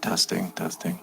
Testing, testing.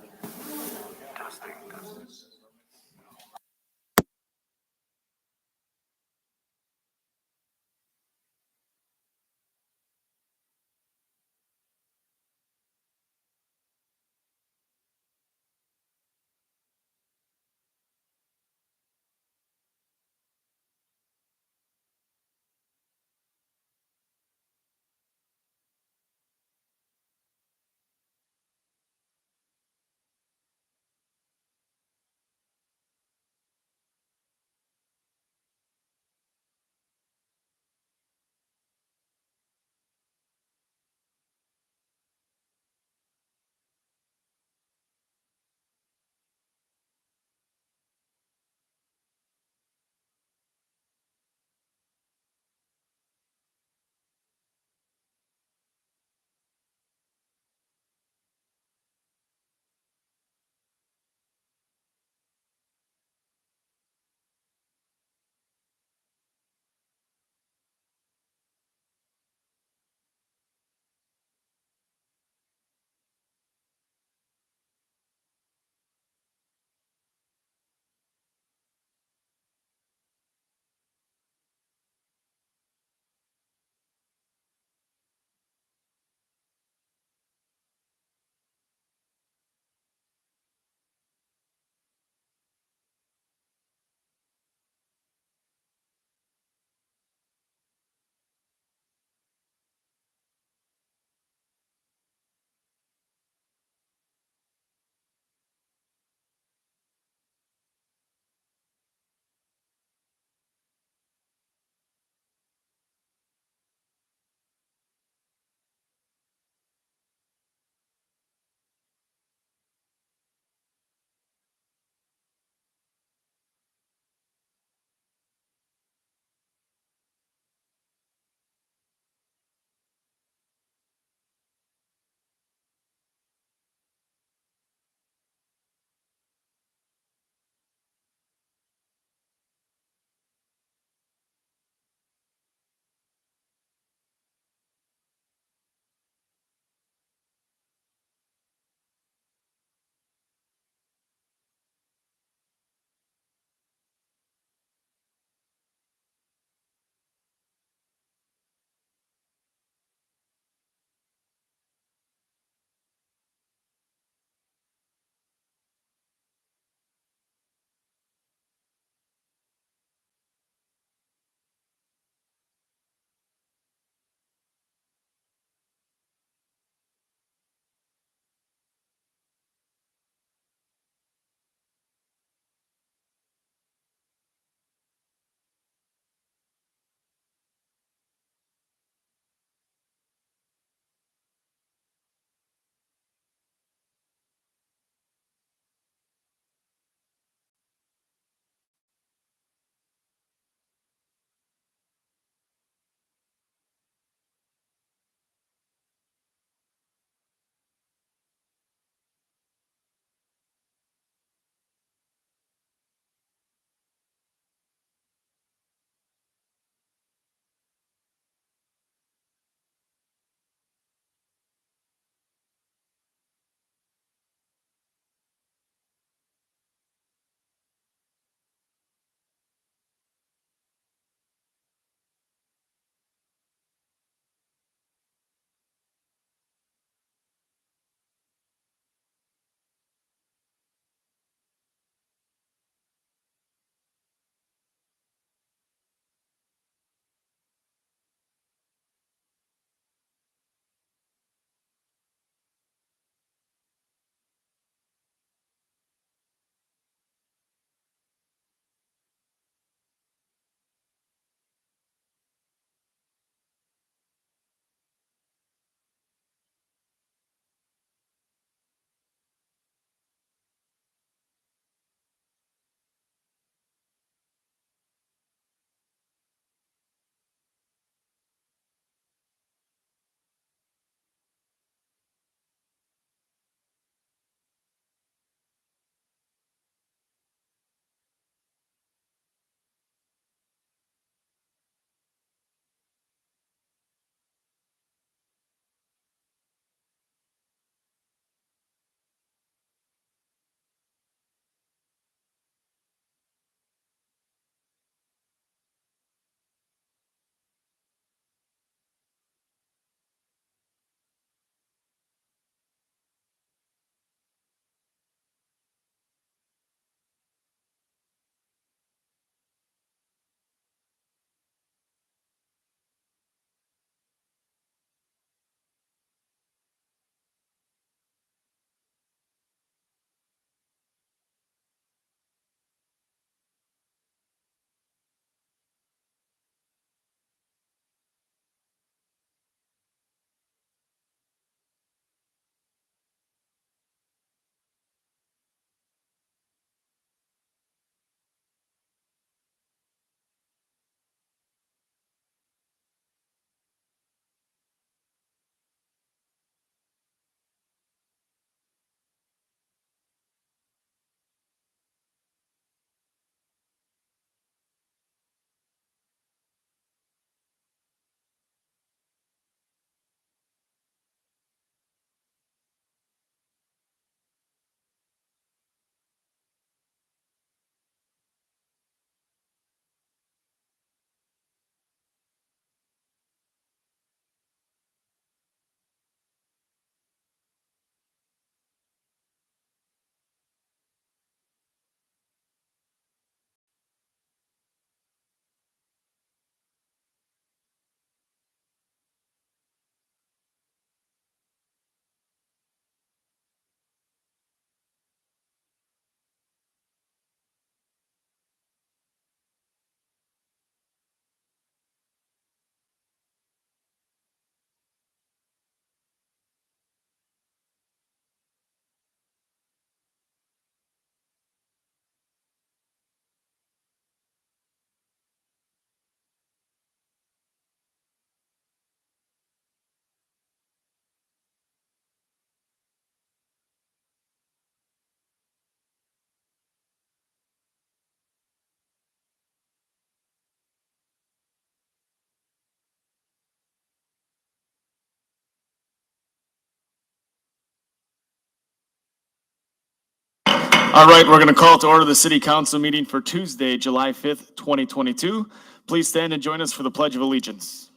All right, we're going to call to order the City Council meeting for Tuesday, July 5th, 2022. Please stand and join us for the Pledge of Allegiance.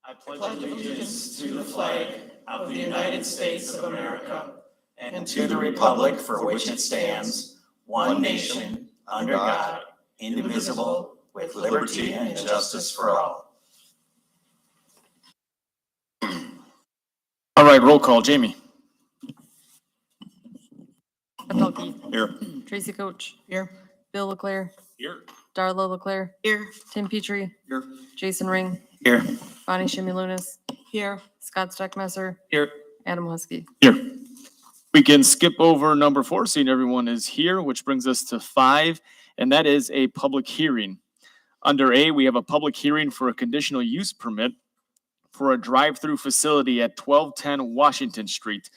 I pledge allegiance to the flag of the United States of America and to the republic for which it stands, one nation, under God, indivisible, with liberty and justice for all. All right, roll call. Jamie. Jeff Dahlke. Here. Tracy Coach. Here. Bill Leclerc. Here. Darla Leclerc. Here. Tim Petrie. Here. Jason Ring. Here. Bonnie Shimulunis. Here. Scott Steckmesser. Here. Adam Husky. Here. We can skip over number 4, seeing everyone is here, which brings us to 5, and that is a public hearing. Under A, we have a public hearing for a conditional use permit for a drive-through facility at 1210 Washington Street.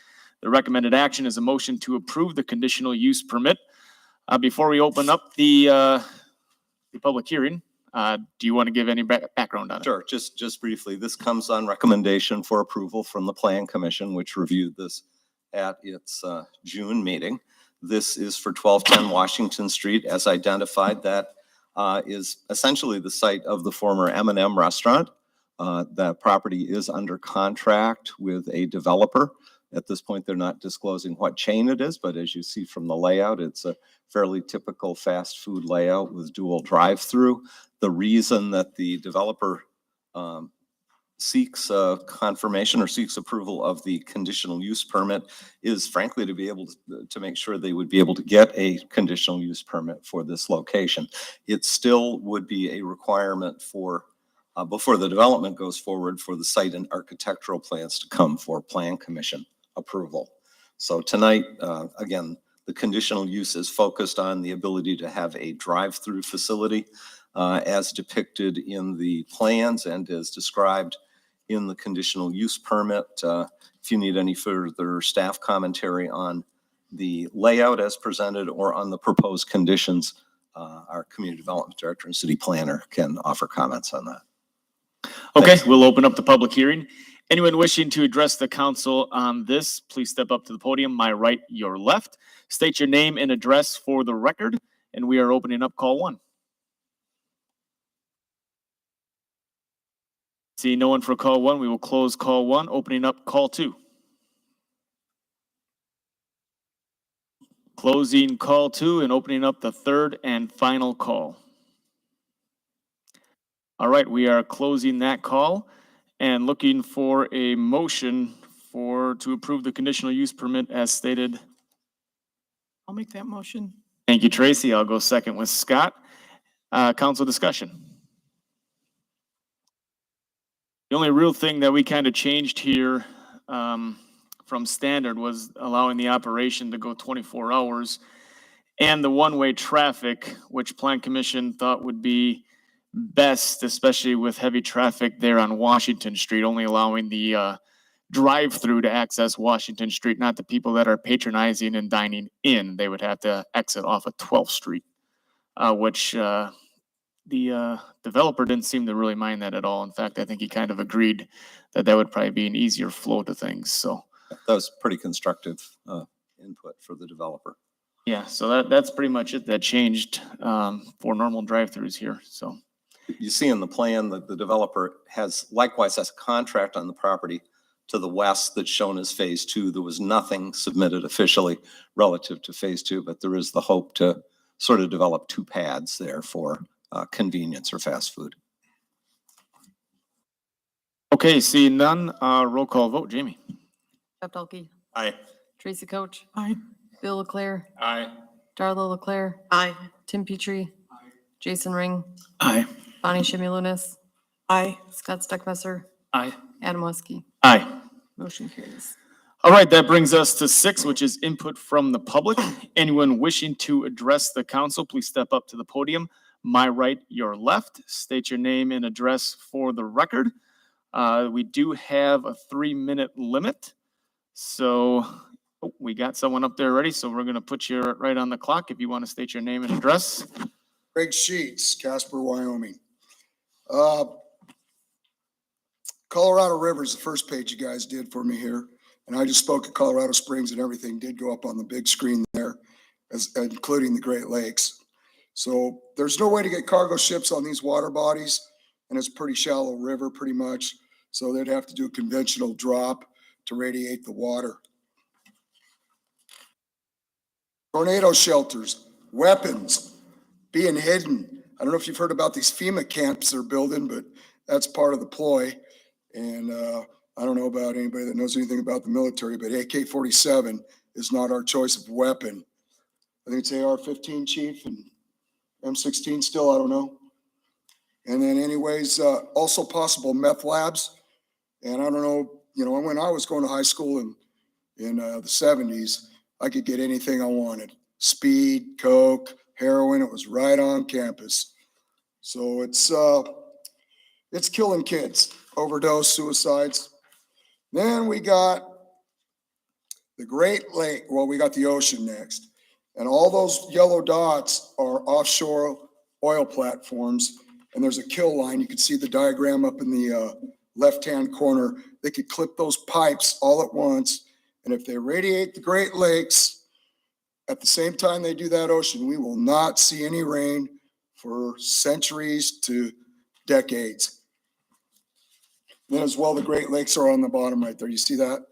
The recommended action is a motion to approve the conditional use permit. Before we open up the public hearing, do you want to give any background on it? Sure, just briefly. This comes on recommendation for approval from the Plan Commission, which reviewed this at its June meeting. This is for 1210 Washington Street, as identified. That is essentially the site of the former M&M restaurant. That property is under contract with a developer. At this point, they're not disclosing what chain it is, but as you see from the layout, it's a fairly typical fast food layout with dual drive-through. The reason that the developer seeks confirmation or seeks approval of the conditional use permit is frankly to be able to make sure they would be able to get a conditional use permit for this location. It still would be a requirement for before the development goes forward for the site and architectural plans to come for Plan Commission approval. So tonight, again, the conditional use is focused on the ability to have a drive-through facility as depicted in the plans and as described in the conditional use permit. If you need any further staff commentary on the layout as presented or on the proposed conditions, our Community Development Director and City Planner can offer comments on that. Okay, we'll open up the public hearing. Anyone wishing to address the council on this, please step up to the podium, my right, your left. State your name and address for the record, and we are opening up call 1. See no one for call 1, we will close call 1, opening up call 2. Closing call 2 and opening up the third and final call. All right, we are closing that call and looking for a motion to approve the conditional use permit as stated. I'll make that motion. Thank you, Tracy. I'll go second with Scott. Council discussion. The only real thing that we kind of changed here from standard was allowing the operation to go 24 hours and the one-way traffic, which Plan Commission thought would be best, especially with heavy traffic there on Washington Street, only allowing the drive-through to access Washington Street, not the people that are patronizing and dining in. They would have to exit off of 12th Street, which the developer didn't seem to really mind that at all. In fact, I think he kind of agreed that that would probably be an easier flow to things. So that was pretty constructive input for the developer. Yeah, so that's pretty much it. That changed for normal drive-throughs here. So you see in the plan that the developer likewise has a contract on the property to the west that's shown as phase 2. There was nothing submitted officially relative to phase 2, but there is the hope to sort of develop 2 pads there for convenience or fast food. Okay, seeing none, roll call vote. Jamie. Jeff Dahlke. Aye. Tracy Coach. Aye. Bill Leclerc. Aye. Darla Leclerc. Aye. Tim Petrie. Jason Ring. Aye. Bonnie Shimulunis. Aye. Scott Steckmesser. Aye. Adam Husky. Aye. Motion carries. All right, that brings us to 6, which is input from the public. Anyone wishing to address the council, please step up to the podium. My right, your left. State your name and address for the record. We do have a 3-minute limit. So we got someone up there ready. So we're going to put you right on the clock if you want to state your name and address. Greg Sheets, Casper, Wyoming. Colorado River is the first page you guys did for me here. And I just spoke at Colorado Springs and everything did go up on the big screen there, including the Great Lakes. So there's no way to get cargo ships on these water bodies, and it's a pretty shallow river pretty much. So they'd have to do a conventional drop to radiate the water. Tornado shelters, weapons being hidden. I don't know if you've heard about these FEMA camps they're building, but that's part of the ploy. And I don't know about anybody that knows anything about the military, but AK-47 is not our choice of weapon. I think it's AR-15, Chief, and M16 still, I don't know. And then anyways, also possible meth labs. And I don't know, when I was going to high school in the 70s, I could get anything I wanted. Speed, coke, heroin, it was right on campus. So it's killing kids, overdose, suicides. Then we got the Great Lake. Well, we got the ocean next. And all those yellow dots are offshore oil platforms. And there's a kill line. You can see the diagram up in the left-hand corner. They could clip those pipes all at once. And if they radiate the Great Lakes at the same time they do that ocean, we will not see any rain for centuries to decades. Then as well, the Great Lakes are on the bottom right there. You see that?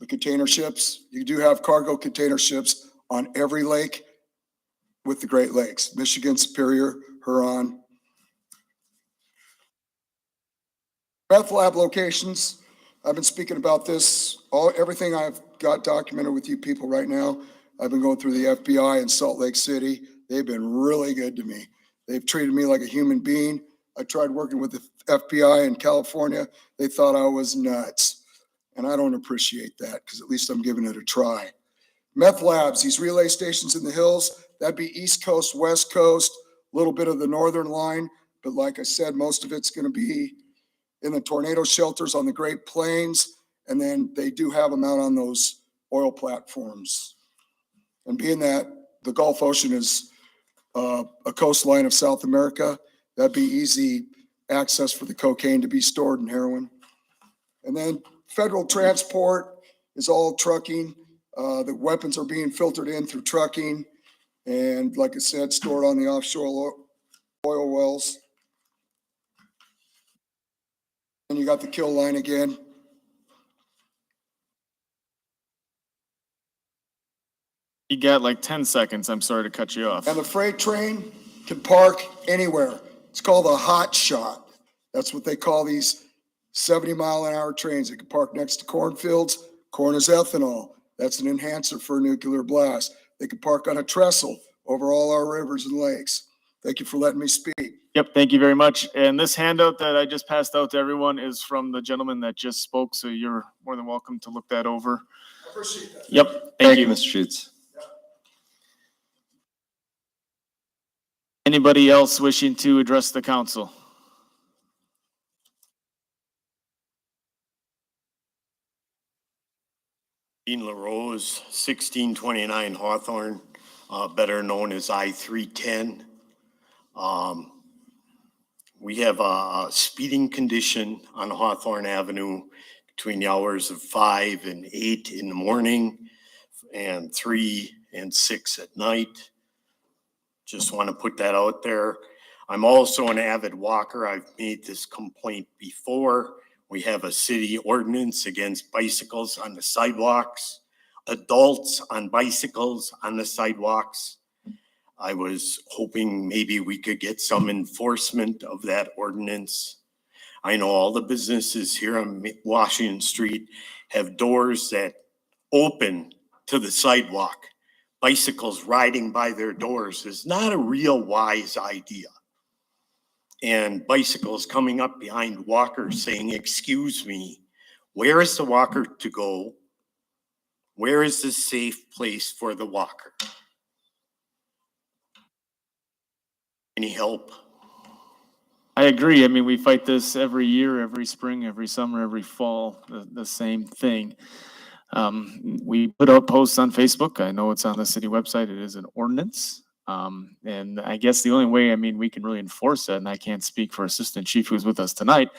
The container ships. You do have cargo container ships on every lake with the Great Lakes. Michigan, Superior, Huron. Meth lab locations. I've been speaking about this, everything I've got documented with you people right now. I've been going through the FBI in Salt Lake City. They've been really good to me. They've treated me like a human being. I tried working with the FBI in California. They thought I was nuts. And I don't appreciate that because at least I'm giving it a try. Meth labs, these relay stations in the hills, that'd be East Coast, West Coast, a little bit of the northern line. But like I said, most of it's going to be in the tornado shelters on the Great Plains. And then they do have them out on those oil platforms. And being that the Gulf Ocean is a coastline of South America, that'd be easy access for the cocaine to be stored in heroin. And then federal transport is all trucking. The weapons are being filtered in through trucking. And like I said, stored on the offshore oil wells. And you got the kill line again. You got like 10 seconds. I'm sorry to cut you off. And the freight train can park anywhere. It's called a hot shot. That's what they call these 70-mile-an-hour trains. They can park next to cornfields. Corn is ethanol. That's an enhancer for a nuclear blast. They can park on a trestle over all our rivers and lakes. Thank you for letting me speak. Yep, thank you very much. And this handout that I just passed out to everyone is from the gentleman that just spoke, so you're more than welcome to look that over. I appreciate that. Yep, Thank you, Mr. Schutz. Anybody else wishing to address the council? Dean LaRose, 1629 Hawthorne, better known as I-310. We have a speeding condition on Hawthorne Avenue between the hours of 5 and 8 in the morning and 3 and 6 at night. Just want to put that out there. I'm also an avid walker. I've made this complaint before. We have a city ordinance against bicycles on the sidewalks, adults on bicycles on the sidewalks. I was hoping maybe we could get some enforcement of that ordinance. I know all the businesses here on Washington Street have doors that open to the sidewalk. Bicycles riding by their doors is not a real wise idea. And bicycles coming up behind walkers saying, "Excuse me, where is the walker to go? Where is the safe place for the walker?" Any help? I agree. I mean, we fight this every year, every spring, every summer, every fall, the same thing. We put out posts on Facebook. I know it's on the city website. It is an ordinance. And I guess the only way, I mean, we can really enforce it, and I can't speak for Assistant Chief who's with us tonight,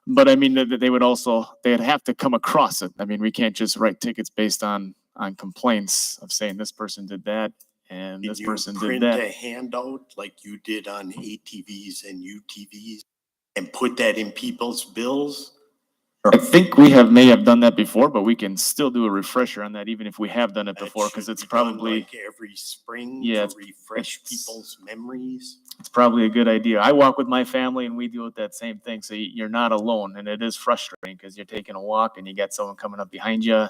But I mean, they would also, they'd have to come across it. I mean, we can't just write tickets based on complaints of saying this person did that and Did this you person did print that. a handout like you did on ATVs and UTVs and put that in people's bills? I think we may have done that before, but we can still do a refresher on that, even if we have done it That before, because should it's be done, probably, like every spring Yeah, to refresh it's- people's memories. it's probably a good idea. I walk with my family and we deal with that same thing. So you're not alone, and it is frustrating because you're taking a walk and you got someone coming up behind you.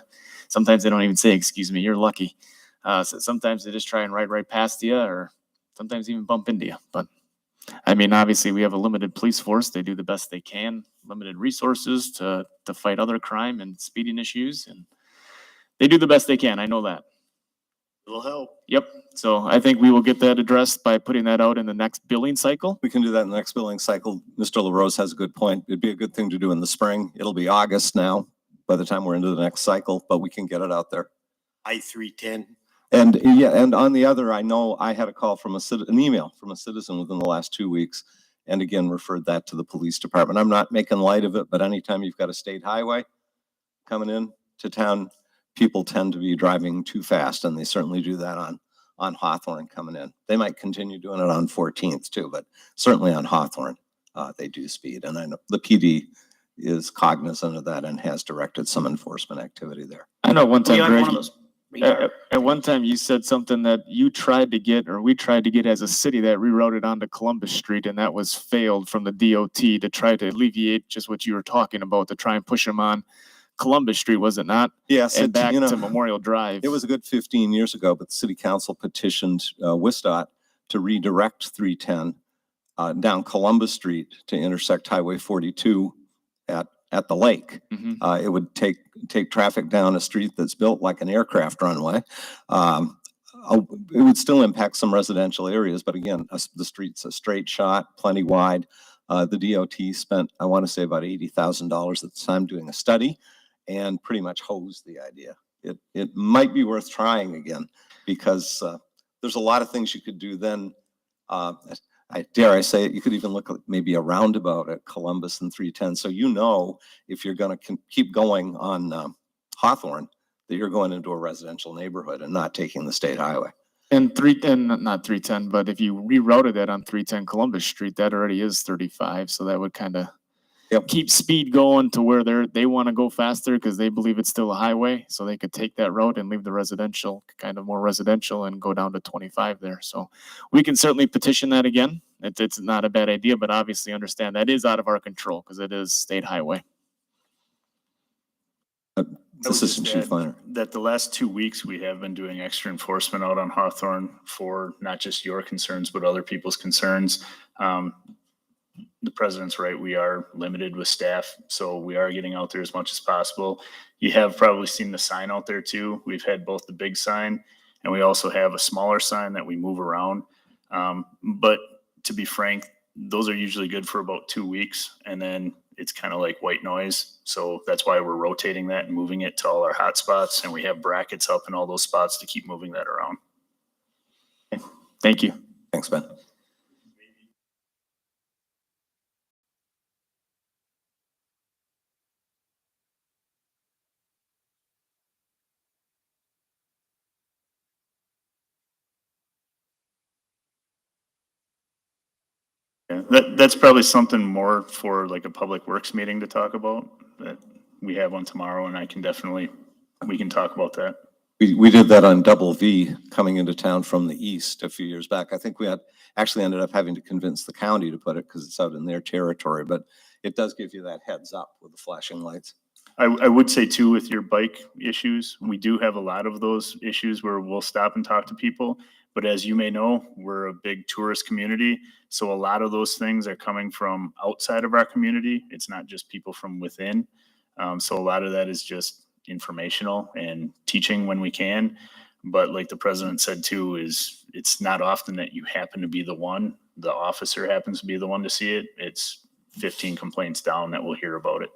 Sometimes they don't even say, "Excuse me," you're lucky. So sometimes they just try and ride right past you, or sometimes even bump into you. But I mean, obviously, we have a limited police force. They do the best they can, limited resources to fight other crime and speeding issues, and they do the best they can. I know that. It'll help. Yep. So I think we will get that addressed by putting that out in the next billing cycle. We can do that in the next billing cycle. Mr. LaRose has a good point. It'd be a good thing to do in the spring. It'll be August now by the time we're into the next cycle, but we can get it out there. I-310. And yeah, and on the other, I know I had a call from an email from a citizen within the last 2 weeks, and again, referred that to the police department. I'm not making light of it, but anytime you've got a state highway coming in to town, people tend to be driving too fast, and they certainly do that on Hawthorne coming in. They might continue doing it on 14th too, but certainly on Hawthorne, they do speed. And I know the PD is cognizant of that and has directed some enforcement activity there. I know one time, We are Greg, one of those. We are. at one time you said something that you tried to get, or we tried to get as a city, that rerouted onto Columbus Street, and that was failed from the DOT to try to alleviate just what you were talking about, to try and push them on Columbus Street, was it not? Yes, And back you know, to Memorial Drive. it was a good 15 years ago, but the city council petitioned WISDOT to redirect 310 down Columbus Street to intersect Highway 42 at the lake. Mhm. It would take traffic down a street that's built like an aircraft runway. It would still impact some residential areas, but again, the street's a straight shot, plenty wide. The DOT spent, I want to say, about $80,000 at the time doing a study and pretty much hosed the idea. It might be worth trying again, because there's a lot of things you could do then. I dare I say it, you could even look at maybe a roundabout at Columbus and 310. So you know, if you're going to keep going on Hawthorne, that you're going into a residential neighborhood and not taking the state highway. And not 310, but if you rerouted that on 310 Columbus Street, that already is 35. So that would kind of Yep. keep speed going to where they want to go faster, because they believe it's still a highway. So they could take that road and leave the residential, kind of more residential, and go down to 25 there. So we can certainly petition that again. It's not a bad idea, but obviously understand that is out of our control because it is state highway. Assistant Chief Finer. That the last 2 weeks, we have been doing extra enforcement out on Hawthorne for not just your concerns, but other people's concerns. The president's right. We are limited with staff, so we are getting out there as much as possible. You have probably seen the sign out there too. We've had both the big sign and we also have a smaller sign that we move around. But to be frank, those are usually good for about 2 weeks, and then it's kind of like white noise. So that's why we're rotating that and moving it to all our hot spots, and we have brackets up in all those spots to keep moving that around. Thank you. Thanks, Ben. Yeah, that's probably something more for like a public works meeting to talk about, that we have one tomorrow, and we can talk about that. We did that on Double V coming into town from the east a few years back. I think we actually ended up having to convince the county to put it because it's out in their territory, but it does give you that heads up with the flashing lights. I would say too, with your bike issues, we do have a lot of those issues where we'll stop and talk to people. But as you may know, we're a big tourist community. So a lot of those things are coming from outside of our community. It's not just people from within. So a lot of that is just informational and teaching when we can. But like the president said too, is it's not often that you happen to be the officer happens to be the one to see it. It's 15 complaints down that will hear about it.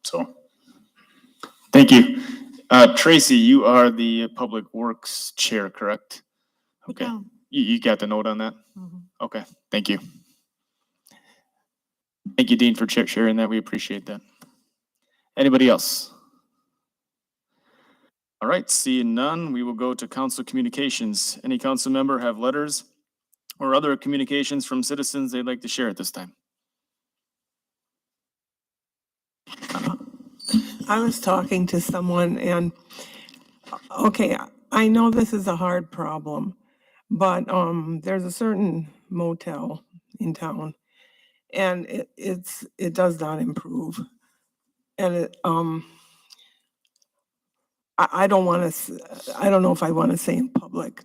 So. Thank you. Tracy, you are the Public Works Chair, correct? Okay. Yeah. You got the note on that? Mhm. Okay, thank you. Thank you, Dean, for sharing that. We appreciate that. Anybody else? All right, seeing none, we will go to council communications. Any council member have letters or other communications from citizens they'd like to share at this time? I was talking to someone and, okay, I know this is a hard problem, but, there's a certain motel in town and it does not improve. And I don't want to, I don't know if I want to say in public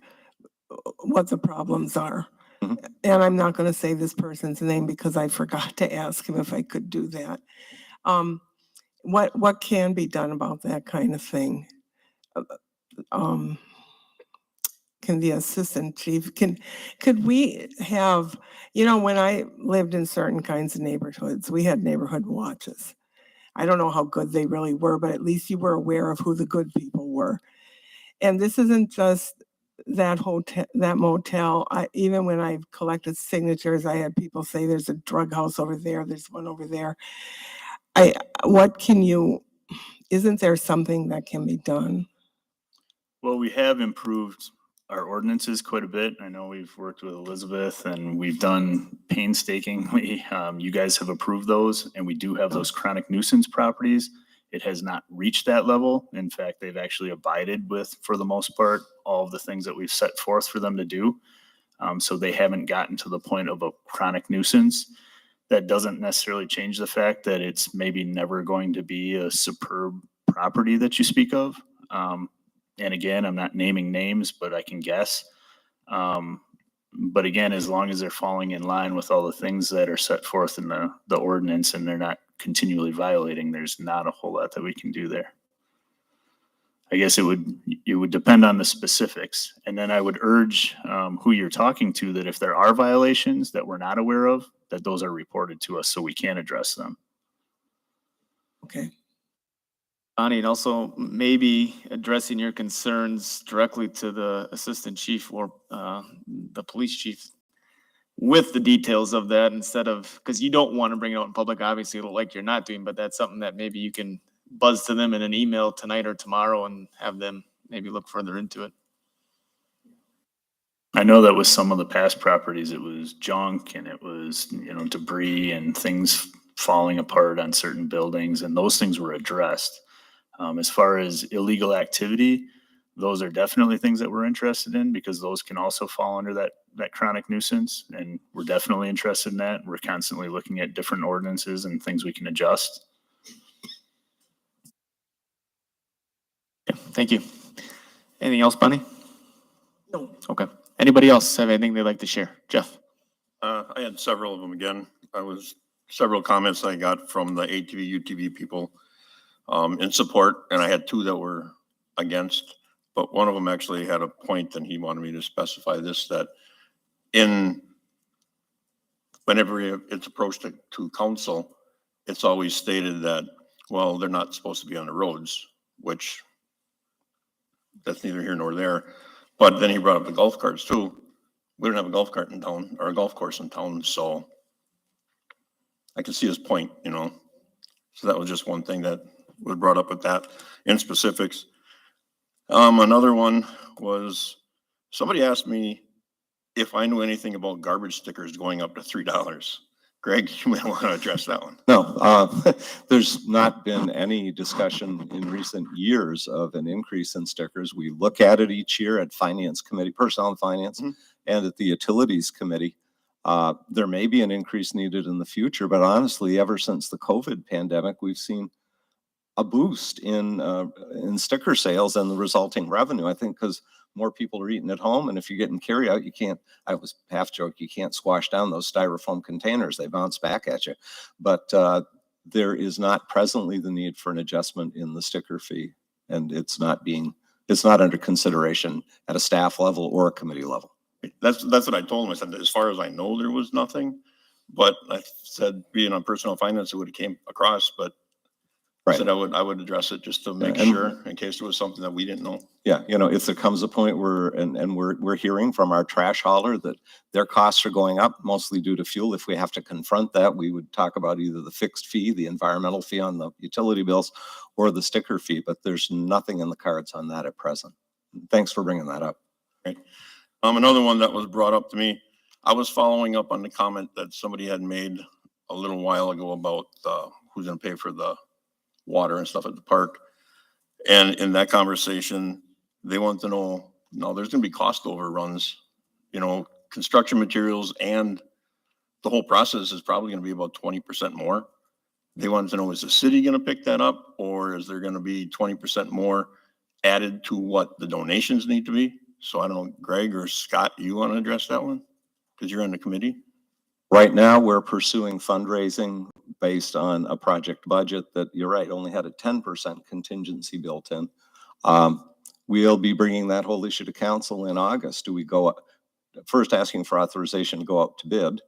what the problems are. Mhm. And I'm not going to say this person's name because I forgot to ask him if I could do that. What can be done about that kind of thing? Can the assistant chief, could we have, when I lived in certain kinds of neighborhoods, we had neighborhood watches. I don't know how good they really were, but at least you were aware of who the good people were. And this isn't just that hotel, that motel. Even when I've collected signatures, I had people say there's a drug house over there, there's one over there. Isn't there something that can be done? Well, we have improved our ordinances quite a bit. I know we've worked with Elizabeth and we've done painstakingly. You guys have approved those and we do have those chronic nuisance properties. It has not reached that level. In fact, they've actually abided with, for the most part, all of the things that we've set forth for them to do. So they haven't gotten to the point of a chronic nuisance. That doesn't necessarily change the fact that it's maybe never going to be a superb property that you speak of. And again, I'm not naming names, but I can guess. But again, as long as they're falling in line with all the things that are set forth in the ordinance and they're not continually violating, there's not a whole lot that we can do there. I guess it would depend on the specifics. And then I would urge who you're talking to that if there are violations that we're not aware of, that those are reported to us so we can address them. Okay. Bonnie, and also maybe addressing your concerns directly to the assistant chief or the police chief with the details of that instead of, because you don't want to bring it out in public, obviously, like you're not doing, but that's something that maybe you can buzz to them in an email tonight or tomorrow and have them maybe look further into it. I know that with some of the past properties, it was junk and it was, debris and things falling apart on certain buildings, and those things were addressed. As far as illegal activity, those are definitely things that we're interested in because those can also fall under that chronic nuisance, and we're definitely interested in that. We're constantly looking at different ordinances and things we can adjust. Yeah, thank you. Anything else, Bonnie? No. Okay. Anybody else have anything they'd like to share? Jeff? I had several of them again. Several comments I got from the ATV, UTV people in support, and I had two that were against, but one of them actually had a point and he wanted me to specify this, that whenever it's approached to council, it's always stated that, well, they're not supposed to be on the roads, which that's neither here nor there. But then he brought up the golf carts too. We don't have a golf cart in town or a golf course in town, so I can see his point, So that was just one thing that was brought up with that in specifics. Another one was somebody asked me if I knew anything about garbage stickers going up to $3. Greg, you may want to address that one. No, there's not been any discussion in recent years of an increase in stickers. We look at it each year at Finance Committee, Personnel and Finance, and at the Utilities Committee. There may be an increase needed in the future, but honestly, ever since the COVID pandemic, we've seen a boost in sticker sales and the resulting revenue. I think because more people are eating at home, and if you're getting carry out, I was half joke, you can't squash down those styrofoam containers. They bounce back at you. But there is not presently the need for an adjustment in the sticker fee, and it's not under consideration at a staff level or a committee level. That's what I told him. I said, as far as I know, there was nothing, but I said, being on Personnel Finance, it would have came across, but Right. Said I would address it just to make And- sure in case there was something that we didn't know. Yeah, if there comes a point where, and we're hearing from our trash hauler that their costs are going up, mostly due to fuel. If we have to confront that, we would talk about either the fixed fee, the environmental fee on the utility bills, or the sticker fee, but there's nothing in the cards on that at present. Thanks for bringing that up. Another one that was brought up to me, I was following up on the comment that somebody had made a little while ago about, who's gonna pay for the water and stuff at the park. And in that conversation, they want to know, no, there's gonna be cost overruns, construction materials and the whole process is probably gonna be about 20% more. They wanted to know, is the city gonna pick that up, or is there gonna be 20% more added to what the donations need to be? So I don't know, Greg or Scott, you want to address that one? Because you're on the committee. Right now, we're pursuing fundraising based on a project budget that, you're right, only had a 10% contingency built in. We'll be bringing that whole issue to council in August. Do we go, first asking for authorization to go out to bid?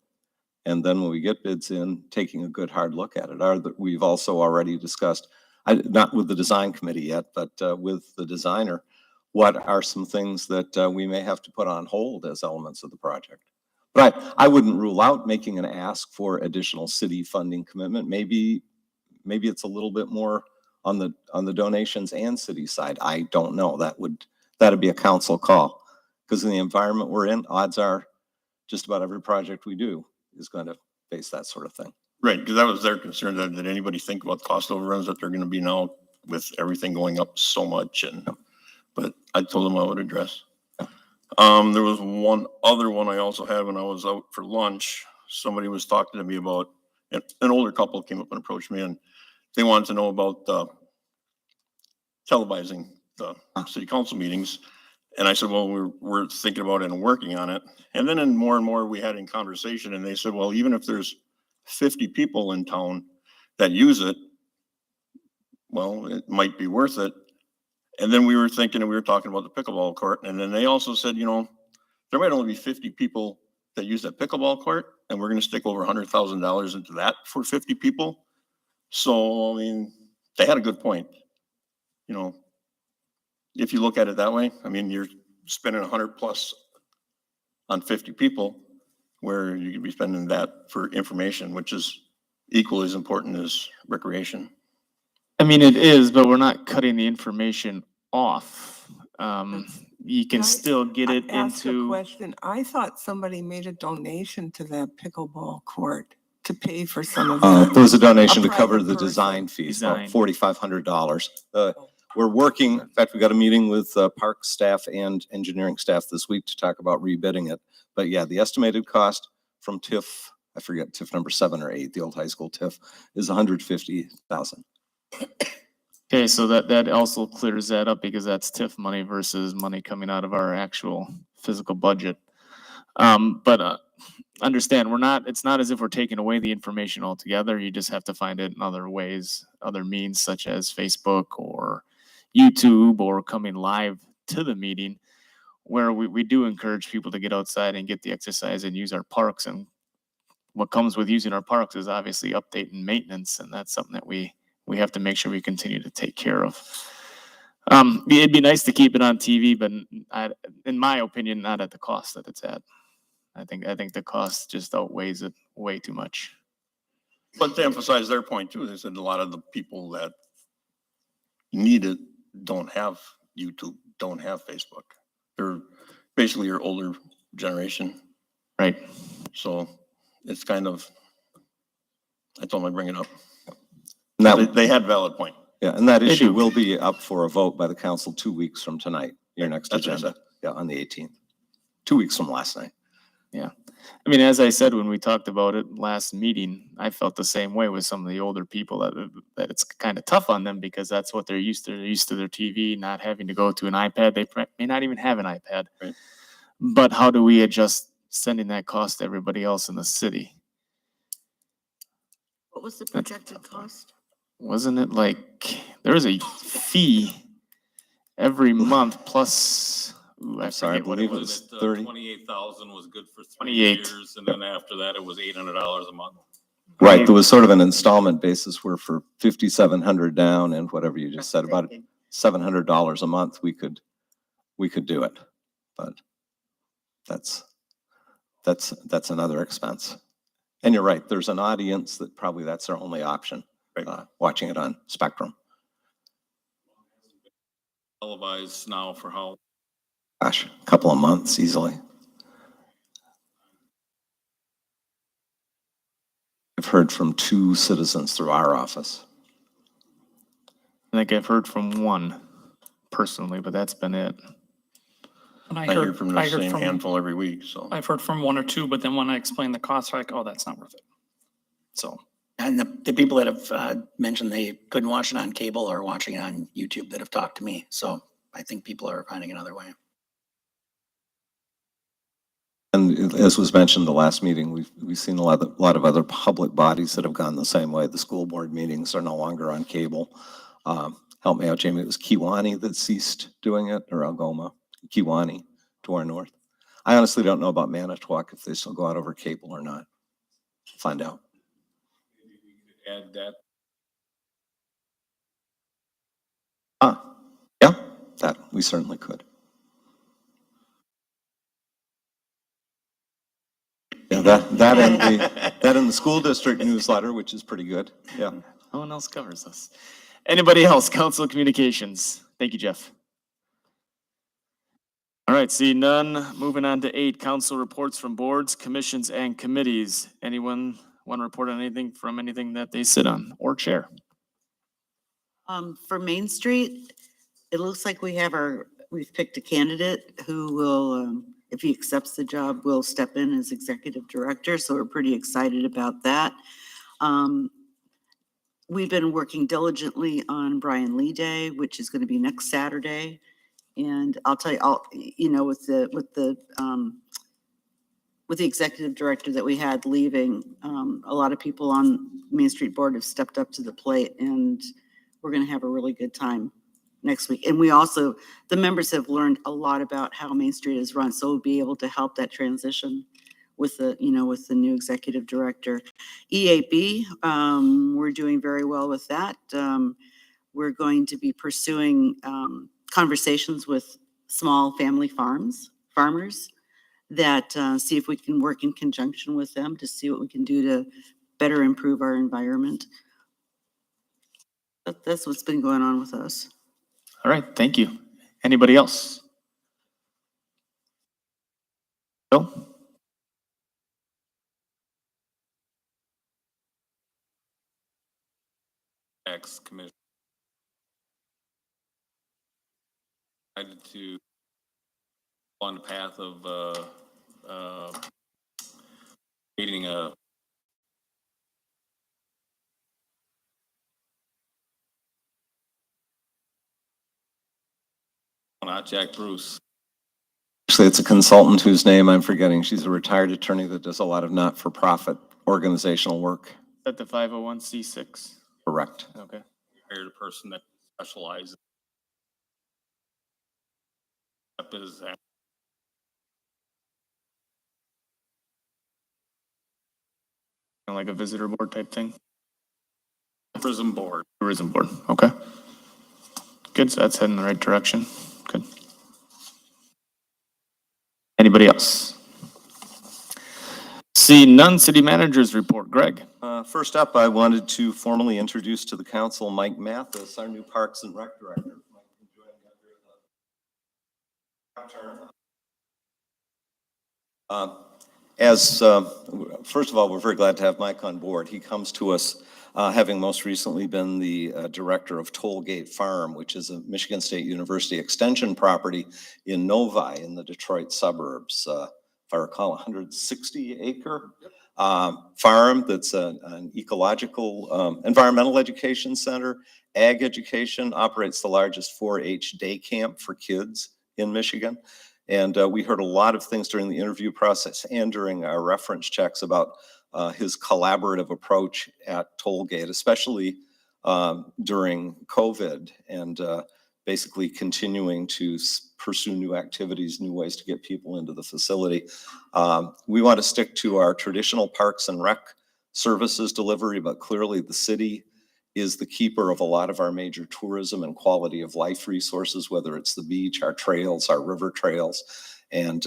And then when we get bids in, taking a good hard look at it. We've also already discussed, not with the design committee yet, but with the designer, what are some things that we may have to put on hold as elements of the project. But I wouldn't rule out making an ask for additional city funding commitment. Maybe it's a little bit more on the donations and city side. I don't know. That'd be a council call. Because in the environment we're in, odds are just about every project we do is going to face that sort of thing. Right, because that was their concern. Did anybody think about cost overruns that they're going to be now with everything going up so much? But I told them I would address. There was one other one I also had when I was out for lunch. Somebody was talking to me about, an older couple came up and approached me and they wanted to know about televising the city council meetings. And I said, well, we're thinking about it and working on it. And then in more and more we had in conversation and they said, well, even if there's 50 people in town that use it, well, it might be worth it. And then we were thinking, and we were talking about the pickleball court. And then they also said, there might only be 50 people that use that pickleball court, and we're going to stick over $100,000 into that for 50 people. So, they had a good point. If you look at it that way, you're spending 100 plus on 50 people, where you could be spending that for information, which is equally as important as recreation. It is, but we're not cutting the information off. You can Can I still get it Ask a into, question. I thought somebody made a donation to that pickleball court to pay for some of There that. was a donation A to cover private the person. design fees, about Design. $4,500. We're working, in fact, we got a meeting with park staff and engineering staff this week to talk about rebidding it. But yeah, the estimated cost from TIF, I forget, TIF number 7 or 8, the old high school TIF, is $150,000. okay, so that also clears that up because that's TIF money versus money coming out of our actual physical budget. But understand, it's not as if we're taking away the information altogether. You just have to find it in other ways, other means such as Facebook or YouTube or coming live to the meeting, where we do encourage people to get outside and get the exercise and use our parks. And what comes with using our parks is obviously update and maintenance. And that's something that we have to make sure we continue to take care of. It'd be nice to keep it on TV, but in my opinion, not at the cost that it's at. I think the cost just outweighs it way too much. But to emphasize their point too, they said a lot of the people that need it don't have YouTube, don't have Facebook. They're basically your older generation. Right. So it's kind of, I told them I'd bring it up. And that, They had valid point. yeah, and that They issue do. will be up for a vote by the council 2 weeks from tonight, your next That's what I agenda. said. Yeah, on the 18th. 2 weeks from last night. As I said, when we talked about it last meeting, I felt the same way with some of the older people that it's kind of tough on them because that's what they're used to. They're used to their TV, not having to go to an iPad. They may not even have an iPad. Right. But how do we adjust sending that cost to everybody else in the city? What was the projected cost? Wasn't it like, there was a fee every month plus, I I'm sorry, I forget what it believe it was. was 30. 28,000 was good for 3 28. years, and then after that, it was $800 a month. Right, there was sort of an installment basis where for 5,700 down and whatever you just said, about $700 a month, we could do it. But that's another expense. And you're right, there's an audience that probably that's their only option, watching it on Spectrum. Televised now for how? Gosh, a couple of months easily. I've heard from 2 citizens through our office. I think I've heard from one personally, but that's been it. And I hear from the same handful every week, so. I've heard from 1 or 2, but then when I explain the cost, they're like, oh, that's not worth it. So. And the people that have mentioned they couldn't watch it on cable or watching it on YouTube that have talked to me. So I think people are finding another way. And as was mentioned the last meeting, we've seen a lot of other public bodies that have gone the same way. The school board meetings are no longer on cable. Help me out, Jamie. It was Kewaunee that ceased doing it, or Algoma. Kewaunee to our north. I honestly don't know about Manitowoc if they still go out over cable or not. Find out. Add that. Yeah, that we certainly could. Yeah, that in the school district newsletter, which is pretty good. Yeah. No one else covers us. Anybody else? Council communications. Thank you, Jeff. All right, see none. Moving on to 8, council reports from boards, commissions, and committees. Anyone want to report on anything from anything that they sit on or chair? For Main Street, it looks like we've picked a candidate who will, if he accepts the job, will step in as executive director. So we're pretty excited about that. We've been working diligently on Brian Lee Day, which is going to be next Saturday. And I'll tell you, with the executive director that we had leaving, a lot of people on Main Street Board have stepped up to the plate, and we're going to have a really good time next week. And we also, the members have learned a lot about how Main Street is run, so we'll be able to help that transition with the new executive director. EAB, we're doing very well with that. We're going to be pursuing conversations with small family farmers that see if we can work in conjunction with them to see what we can do to better improve our environment. That's what's been going on with us. All right, thank you. Anybody else? Bill? Commission. Decided to go on the path of creating a not Jack Bruce. Actually, it's a consultant whose name I'm forgetting. She's a retired attorney that does a lot of not-for-profit organizational work. At the 501c6. Correct. Okay. Hired a person that specializes is Like a visitor board type thing? tourism board. Tourism board, okay. Good, so that's heading in the right direction. Good. Anybody else? See none, city managers report. Greg? First up, I wanted to formally introduce to the council Mike Mathis, our new Parks and Rec Director. First of all, we're very glad to have Mike on board. He comes to us having most recently been the director of Tollgate Farm, which is a Michigan State University extension property in Novi in the Detroit suburbs. If I recall, 160-acre farm that's an ecological, environmental education center, ag education, operates the largest 4-H day camp for kids in Michigan. And we heard a lot of things during the interview process and during our reference checks about his collaborative approach at Tollgate, especially during COVID, and basically continuing to pursue new activities, new ways to get people into the facility. We want to stick to our traditional Parks and Rec services delivery, but clearly the city is the keeper of a lot of our major tourism and quality of life resources, whether it's the beach, our trails, our river trails. And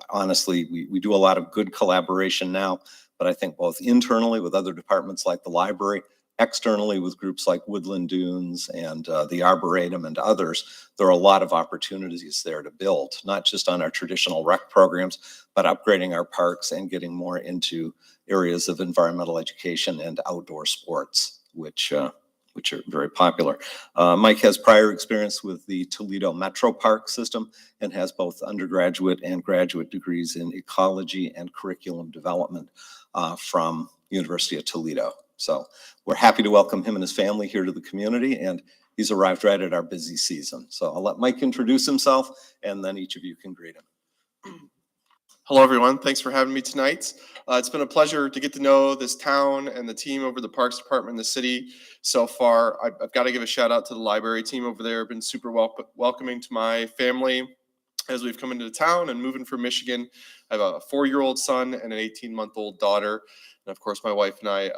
honestly, we do a lot of good collaboration now, but I think both internally with other departments like the library, externally with groups like Woodland Dunes and the Arboretum and others, there are a lot of opportunities there to build, not just on our traditional rec programs, but upgrading our parks and getting more into areas of environmental education and outdoor sports, which are very popular. Mike has prior experience with the Toledo Metro Park system and has both undergraduate and graduate degrees in ecology and curriculum development from University of Toledo. So we're happy to welcome him and his family here to the community, and he's arrived right at our busy season. So I'll let Mike introduce himself, and then each of you can greet him. Hello, everyone. Thanks for having me tonight. It's been a pleasure to get to know this town and the team over the Parks Department in the city so far. I've got to give a shout out to the library team over there. Been super welcoming to my family as we've come into the town and moving from Michigan. I have a 4-year-old son and an 18-month-old daughter. And of course, my wife and I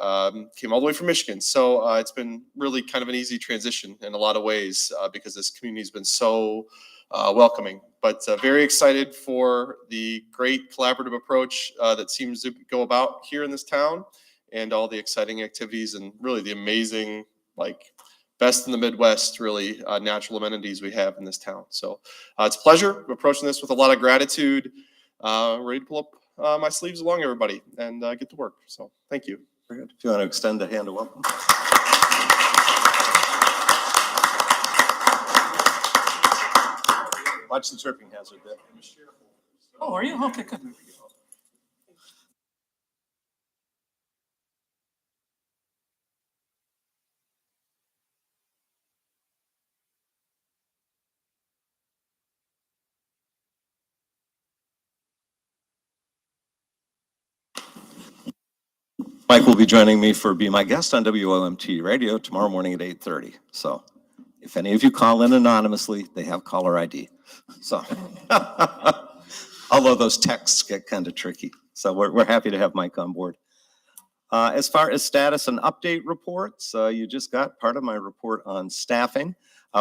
came all the way from Michigan. So it's been really kind of an easy transition in a lot of ways because this community has been so welcoming. But very excited for the great collaborative approach that seems to go about here in this town and all the exciting activities and really the amazing, like, best in the Midwest, really, natural amenities we have in this town. So it's a pleasure. I'm approaching this with a lot of gratitude. Ready to pull up my sleeves along, everybody, and get to work. So thank you. Very good. If you want to extend a hand of welcome. Watch the tripping hazard there. Oh, are you? Okay, good. Mike will be joining me for Be My Guest on WOMT Radio tomorrow morning at 8:30. So if any of you call in anonymously, they have caller ID. So, although those texts get kind of tricky. So we're happy to have Mike on board. As far as status and update reports, you just got part of my report on staffing.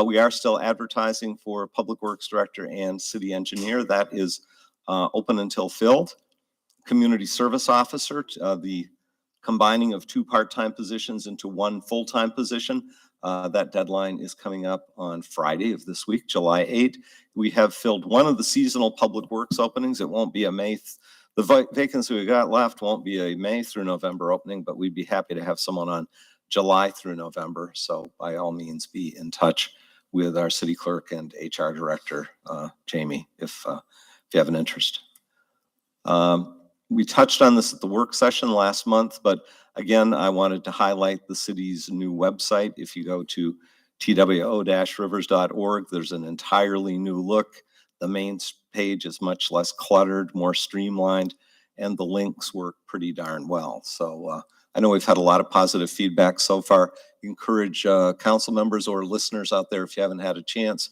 We are still advertising for Public Works Director and City Engineer. That is open until filled. Community Service Officer, the combining of 2 part-time positions into 1 full-time position. That deadline is coming up on Friday of this week, July 8. We have filled one of the seasonal public works openings. It won't be a May. The vacancy we got left won't be a May through November opening, but we'd be happy to have someone on July through November. So by all means, be in touch with our city clerk and HR director, Jamie, if you have an interest. We touched on this at the work session last month, but again, I wanted to highlight the city's new website. If you go to two-rivers.org, there's an entirely new look. The main page is much less cluttered, more streamlined, and the links work pretty darn well. So I know we've had a lot of positive feedback so far. Encourage council members or listeners out there, if you haven't had a chance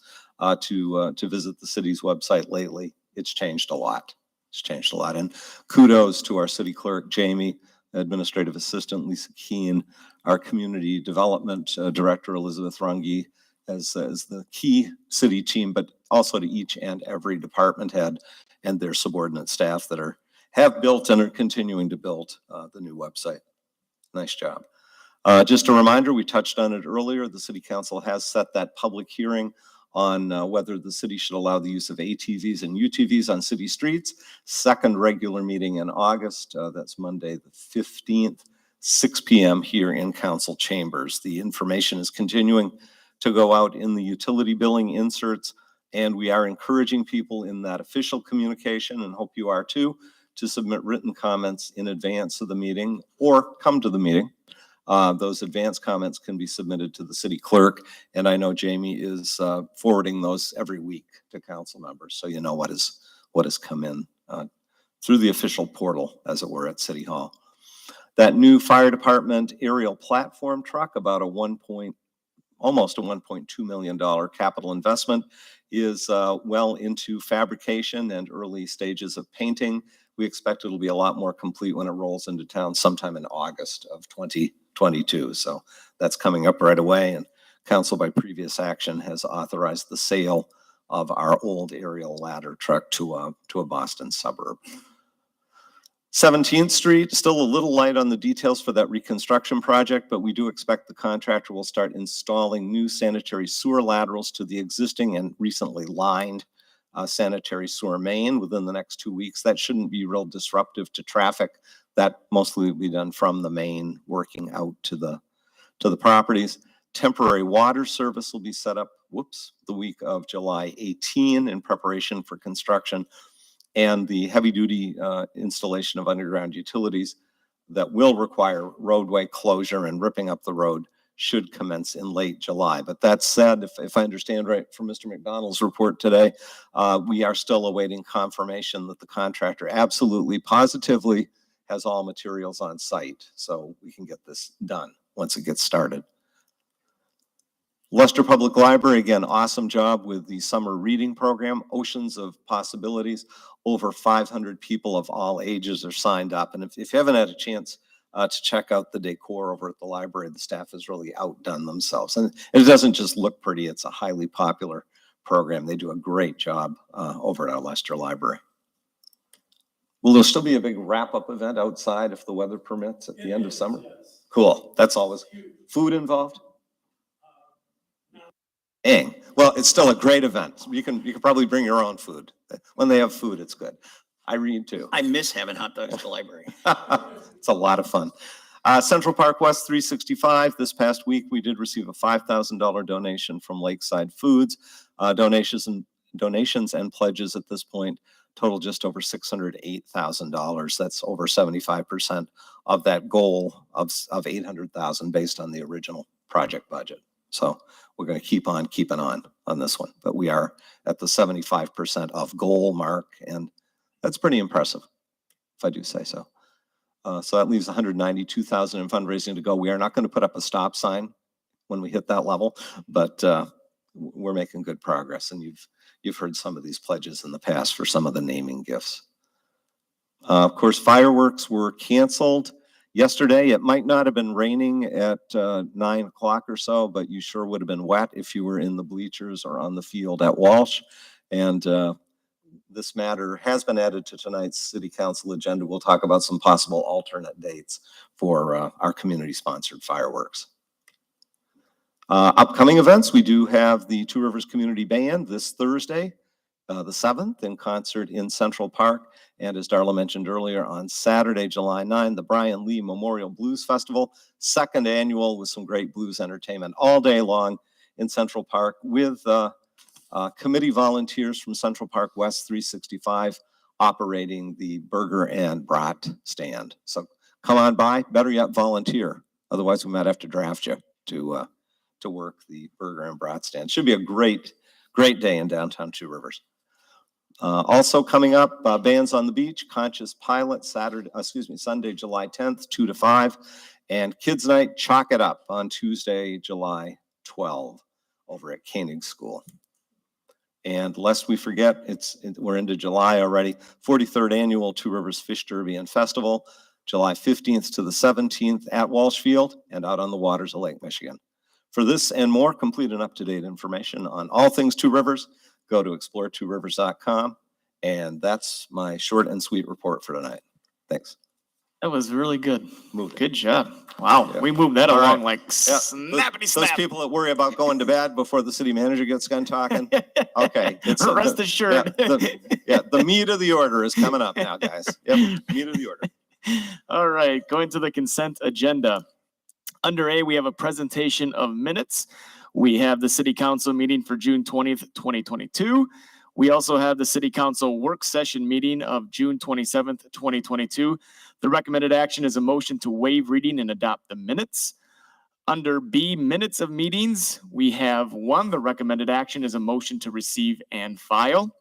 to visit the city's website lately. It's changed a lot. It's changed a lot. And kudos to our city clerk, Jamie, administrative assistant, Lisa Keen, our community development director, Elizabeth Runge, as the key city team, but also to each and every department head and their subordinate staff that have built and are continuing to build the new website. Nice job. Just a reminder, we touched on it earlier. The city council has set that public hearing on whether the city should allow the use of ATVs and UTVs on city streets. Second regular meeting in August. That's Monday the 15th, 6 p.m. here in council chambers. The information is continuing to go out in the utility billing inserts, and we are encouraging people in that official communication, and hope you are too, to submit written comments in advance of the meeting or come to the meeting. Those advance comments can be submitted to the city clerk, and I know Jamie is forwarding those every week to council members, so you know what has come in through the official portal, as it were, at City Hall. That new fire department aerial platform truck, about almost a $1.2 million capital investment, is well into fabrication and early stages of painting. We expect it'll be a lot more complete when it rolls into town sometime in August of 2022. So that's coming up right away. And council by previous action has authorized the sale of our old aerial ladder truck to a Boston suburb. 17th Street, still a little light on the details for that reconstruction project, but we do expect the contractor will start installing new sanitary sewer laterals to the existing and recently lined sanitary sewer main within the next 2 weeks. That shouldn't be real disruptive to traffic. That mostly will be done from the main, working out to the properties. Temporary water service will be set up, the week of July 18 in preparation for construction. And the heavy-duty installation of underground utilities that will require roadway closure and ripping up the road should commence in late July. But that said, if I understand right from Mr. McDonald's report today, we are still awaiting confirmation that the contractor absolutely, positively has all materials on site, so we can get this done once it gets started. Leicester Public Library, again, awesome job with the summer reading program, oceans of possibilities. Over 500 people of all ages are signed up. And if you haven't had a chance to check out the decor over at the library, the staff has really outdone themselves. And it doesn't just look pretty, it's a highly popular program. They do a great job over at our Leicester Library. Will there still be a big wrap-up event outside if the weather permits at the end of summer? Cool, that's always, food involved? Well, it's still a great event. You can probably bring your own food. When they have food, it's good. I read too. I miss having hot dogs at the library. It's a lot of fun. Central Park West 365. This past week, we did receive a $5,000 donation from Lakeside Foods. Donations and pledges at this point total just over $608,000. That's over 75% of that goal of $800,000 based on the original project budget. So we're going to keep on keeping on this one, but we are at the 75% of goal mark, and that's pretty impressive, if I do say so. So that leaves $192,000 in fundraising to go. We are not going to put up a stop sign when we hit that level, but we're making good progress, and you've heard some of these pledges in the past for some of the naming gifts. Of course, fireworks were canceled yesterday. It might not have been raining at 9 o'clock or so, but you sure would have been wet if you were in the bleachers or on the field at Walsh. And this matter has been added to tonight's city council agenda. We'll talk about some possible alternate dates for our community-sponsored fireworks. Upcoming events, we do have the Two Rivers Community Band this Thursday, the 7th, in concert in Central Park. And as Darla mentioned earlier, on Saturday, July 9, the Brian Lee Memorial Blues Festival, 2nd annual, with some great blues entertainment all day long in Central Park with committee volunteers from Central Park West 365 operating the burger and brat stand. So come on by, better yet, volunteer. Otherwise, we might have to draft you to work the burger and brat stand. Should be a great day in downtown Two Rivers. Also coming up, Bands on the Beach, Conscious Pilot, Sunday, July 10th, 2 to 5, and Kids Night, Chalk It Up on Tuesday, July 12 over at Koenig School. And lest we forget, we're into July already, 43rd Annual Two Rivers Fish Derby and Festival, July 15th to the 17th at Walsh Field and out on the waters of Lake Michigan. For this and more complete and up-to-date information on all things Two Rivers, go to exploretworivers.com. And that's my short and sweet report for tonight. Thanks. That was really good. Moved it. Good job. Wow, Yeah. we moved that All along right. like Yeah. snappity Those snap. people that worry about going to bed before the city manager gets done talking. Okay. Rest assured. The meat of the order is coming up now, guys. Yep, meat of the order. All right, going to the consent agenda. Under A, we have a presentation of minutes. We have the city council meeting for June 20th, 2022. We also have the city council work session meeting of June 27th, 2022. The recommended action is a motion to waive reading and adopt the minutes. Under B, minutes of meetings, we have 1, the recommended action is a motion to receive and file.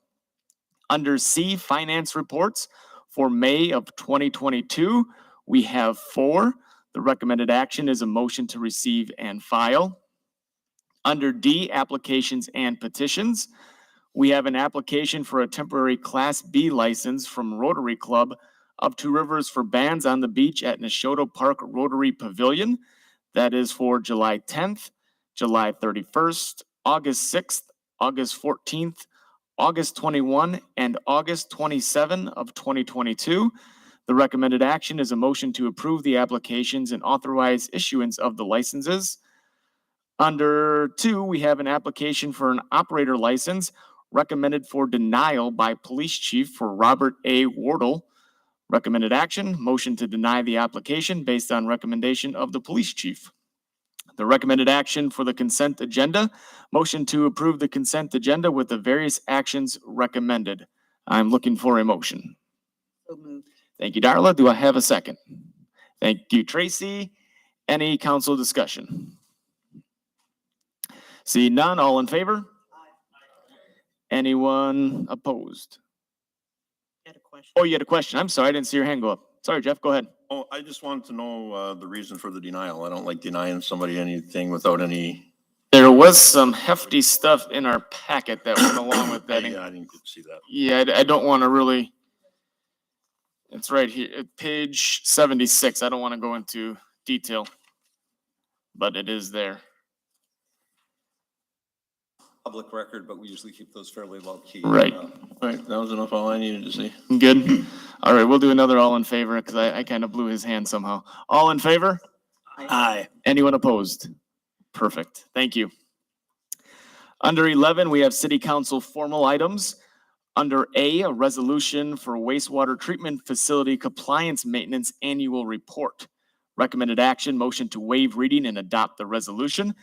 Under C, finance reports for May of 2022, we have 4. The recommended action is a motion to receive and file. Under D, applications and petitions, we have an application for a temporary Class B license from Rotary Club Up Two Rivers for bands on the beach at Neshoto Park Rotary Pavilion. That is for July 10th, July 31st, August 6th, August 14th, August 21, and August 27 of 2022. The recommended action is a motion to approve the applications and authorize issuance of the licenses. Under 2, we have an application for an operator license recommended for denial by Police Chief for Robert A. Wardle. Recommended action, motion to deny the application based on recommendation of the Police Chief. The recommended action for the consent agenda, motion to approve the consent agenda with the various actions recommended. I'm looking for a motion. So moved. Thank you, Darla. Do I have a second? Thank you, Tracy. Any council discussion? See none, all in favor? Anyone opposed? Got a question. Oh, you had a question. I'm sorry, I didn't see your hand go up. Sorry, Jeff, go ahead. Oh, I just wanted to know, the reason for the denial. I don't like denying somebody anything without any, There was some hefty stuff in our packet that went along with that. yeah, I didn't get to see that. Yeah, I don't want to really, it's right here, at page 76. I don't want to go into detail, but it is there. Public record, but we usually keep those fairly low key. Right. All right, that was enough all I needed to see. Good. All right, we'll do another all in favor because I kind of blew his hand somehow. All in favor? Aye. Anyone opposed? Perfect. Thank you. Under 11, we have city council formal items. Under A resolution for wastewater treatment facility compliance maintenance annual report. Recommended action, motion to waive reading and adopt the resolution.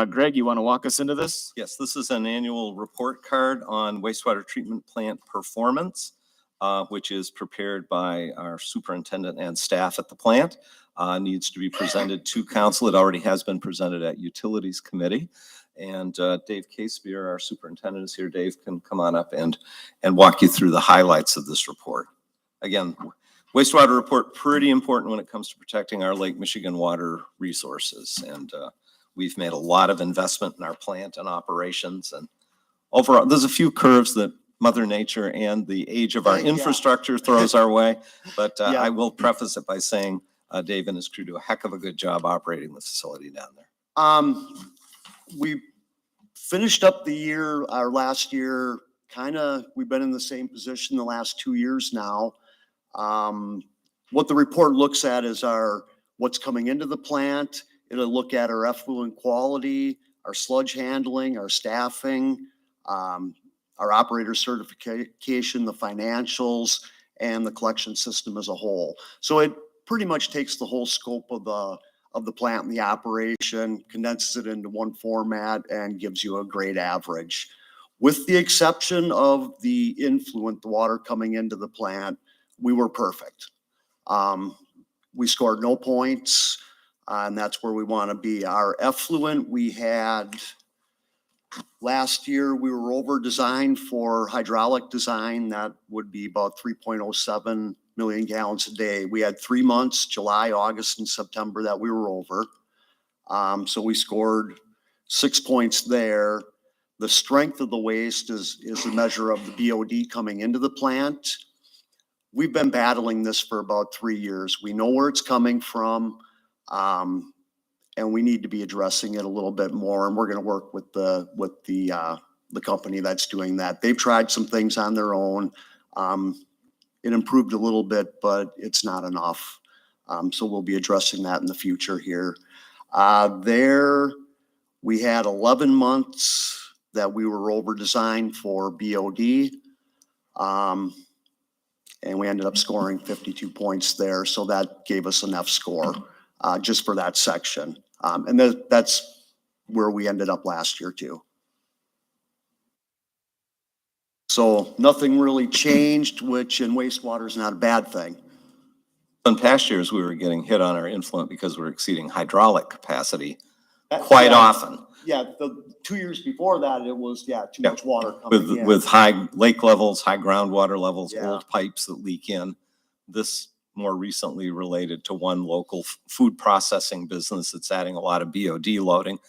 Greg, you want to walk us into this? Yes, this is an annual report card on wastewater treatment plant performance, which is prepared by our superintendent and staff at the plant. Needs to be presented to council. It already has been presented at Utilities Committee. And Dave Casebeer, our superintendent, is here. Dave can come on up and walk you through the highlights of this report. Again, wastewater report, pretty important when it comes to protecting our Lake Michigan water resources. And we've made a lot of investment in our plant and operations. And overall, there's a few curves that Mother Nature and the age of our infrastructure throws our way. But I will preface it by saying Dave and his crew do a heck of a good job operating the facility down there. We finished up the year, our last year, we've been in the same position the last 2 years now. What the report looks at is what's coming into the plant. It'll look at our effluent quality, our sludge handling, our staffing, our operator certification, the financials, and the collection system as a whole. So it pretty much takes the whole scope of the plant and the operation, condenses it into one format, and gives you a grade average. With the exception of the influent, the water coming into the plant, we were perfect. We scored no points, and that's where we want to be. Our effluent, we had last year, we were over designed for hydraulic design. That would be about 3.07 million gallons a day. We had 3 months, July, August, and September, that we were over. So we scored 6 points there. The strength of the waste is a measure of the BOD coming into the plant. We've been battling this for about 3 years. We know where it's coming from, and we need to be addressing it a little bit more. And we're going to work with the company that's doing that. They've tried some things on their own. It improved a little bit, but it's not enough. So we'll be addressing that in the future here. There, we had 11 months that we were over designed for BOD. And we ended up scoring 52 points there. So that gave us an F score just for that section. And that's where we ended up last year too. So nothing really changed, which in wastewater is not a bad thing. In past years, we were getting hit on our influent because we're exceeding hydraulic capacity quite often. Yeah, the 2 years before that, it was, too much water coming in. With high lake levels, high groundwater levels, Yeah. old pipes that leak in. This more recently related to one local food processing business that's adding a lot of BOD loading.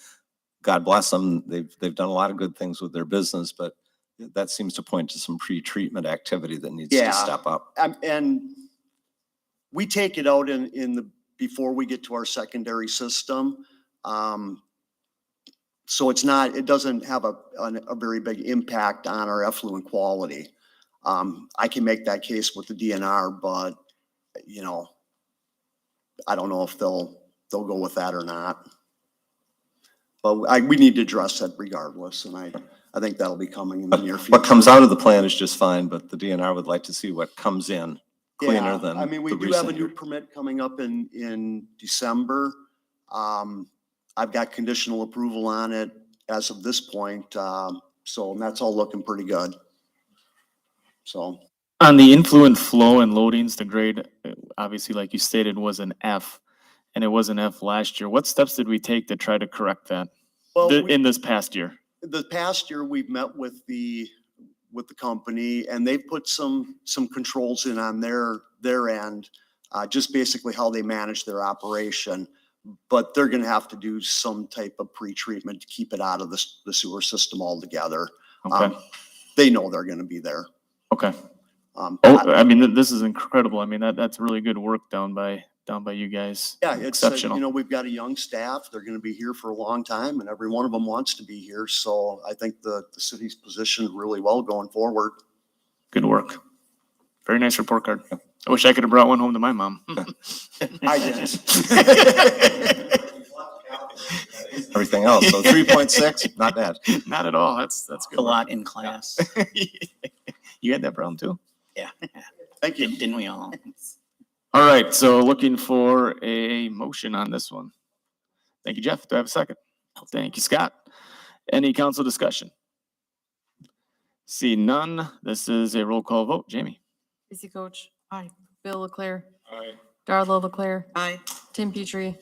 God bless them. They've done a lot of good things with their business, but that seems to point to some pre-treatment activity that needs to Yeah. step up. And we take it out before we get to our secondary system. So it doesn't have a very big impact on our effluent quality. I can make that case with the DNR, but, I don't know if they'll go with that or not. But we need to address that regardless, and I think that'll be coming in the near future. What comes out of the plan is just fine, but the DNR would like to see what comes in cleaner Yeah, than I mean, we the do have a recent new year. permit coming up in December. I've got conditional approval on it as of this point, so that's all looking pretty good. So, On the influent flow and loadings, the grade, obviously, like you stated, was an F, and it was an F last year. What steps did we take to try to correct that well, in this past year? the past year, we've met with the company, and they've put some controls in on their end, just basically how they manage their operation. But they're gonna have to do some type of pre-treatment to keep it out of the sewer system altogether. Okay, They know they're gonna be there. okay. Um, I mean, this is incredible. I mean, that's really good work down by you guys. Yeah, it's, Exceptional. we've got a young staff. They're gonna be here for a long time, and every one of them wants to be here. So I think the city's positioned really well going forward. Good work. Very nice report card. I wish I could have brought one home to my mom. I didn't. Everything else, so 3.6, not bad. Not at all. That's good. A work. lot in class. You had that problem too? Yeah. Thank you. Didn't we all? All right, so looking for a motion on this one. Thank you, Jeff. Do I have a second? Thank you, Scott. Any council discussion? See none. This is a roll call vote. Jamie? Tracy Coach. Aye. Bill Leclerc. Aye. Darla Leclerc. Aye. Tim Petrie.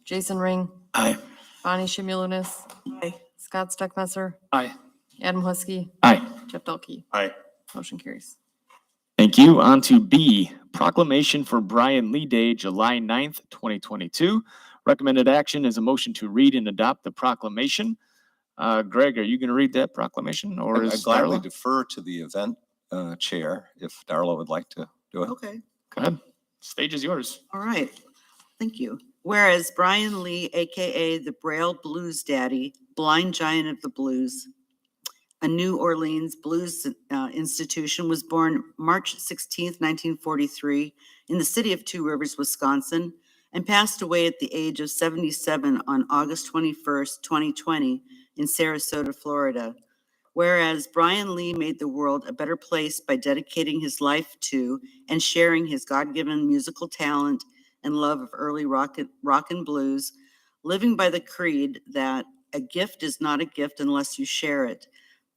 Jason Ring. Aye. Bonnie Shimulis. Aye. Scott Steckmesser. Aye. Adam Huskey. Aye. Jeff Delkey. Aye. Motion carries. Thank you. On to B, proclamation for Brian Lee Day, July 9th, 2022. Recommended action is a motion to read and adopt the proclamation. Greg, are you going to read that proclamation or I'd is gladly Darla? defer to the event chair if Darla would like to do it. Okay. Go ahead. Stage is yours. All right, thank you. Whereas Brian Lee, AKA the Braille Blues Daddy, blind giant of the blues, a New Orleans blues institution, was born March 16th, 1943 in the city of Two Rivers, Wisconsin, and passed away at the age of 77 on August 21st, 2020 in Sarasota, Florida. Whereas Brian Lee made the world a better place by dedicating his life to and sharing his God-given musical talent and love of early rock and blues, living by the creed that a gift is not a gift unless you share it.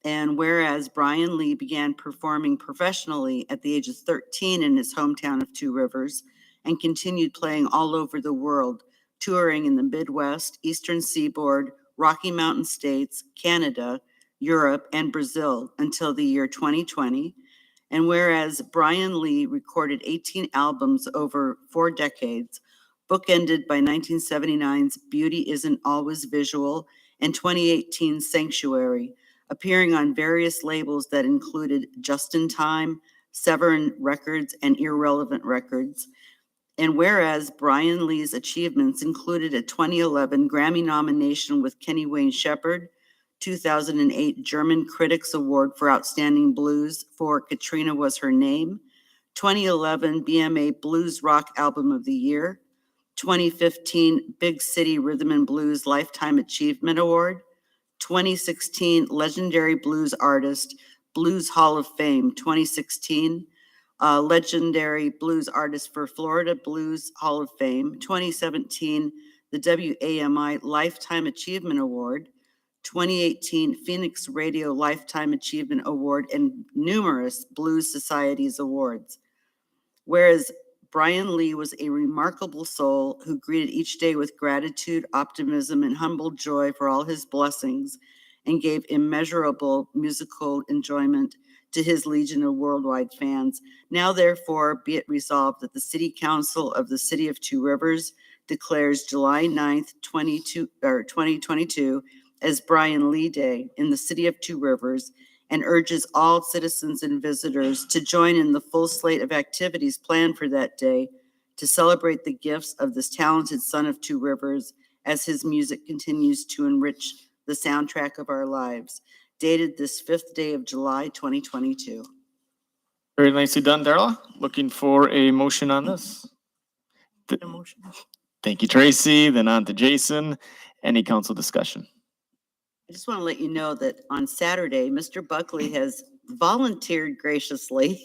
And whereas Brian Lee began performing professionally at the age of 13 in his hometown of Two Rivers and continued playing all over the world, touring in the Midwest, Eastern Seaboard, Rocky Mountain States, Canada, Europe, and Brazil until the year 2020. And whereas Brian Lee recorded 18 albums over 4 decades, bookended by 1979's Beauty Isn't Always Visual and 2018's Sanctuary, appearing on various labels that included Just in Time, Severin Records, and Irrelevant Records. And whereas Brian Lee's achievements included a 2011 Grammy nomination with Kenny Wayne Shepherd, 2008 German Critics Award for Outstanding Blues for Katrina Was Her Name, 2011 BMA Blues Rock Album of the Year, 2015 Big City Rhythm and Blues Lifetime Achievement Award, 2016 Legendary Blues Artist, Blues Hall of Fame 2016, Legendary Blues Artist for Florida Blues Hall of Fame, 2017 the WAMI Lifetime Achievement Award, 2018 Phoenix Radio Lifetime Achievement Award, and numerous Blues Societies awards. Whereas Brian Lee was a remarkable soul who greeted each day with gratitude, optimism, and humble joy for all his blessings, and gave immeasurable musical enjoyment to his legion of worldwide fans. Now, therefore, be it resolved that the City Council of the City of Two Rivers declares July 9th, 2022 as Brian Lee Day in the City of Two Rivers, and urges all citizens and visitors to join in the full slate of activities planned for that day to celebrate the gifts of this talented son of two rivers as his music continues to enrich the soundtrack of our lives. Dated this 5th day of July, 2022. Very nicely done, Darla. Looking for a motion on this. Thank you, Tracy. Then on to Jason. Any council discussion? I just want to let you know that on Saturday, Mr. Buckley has volunteered graciously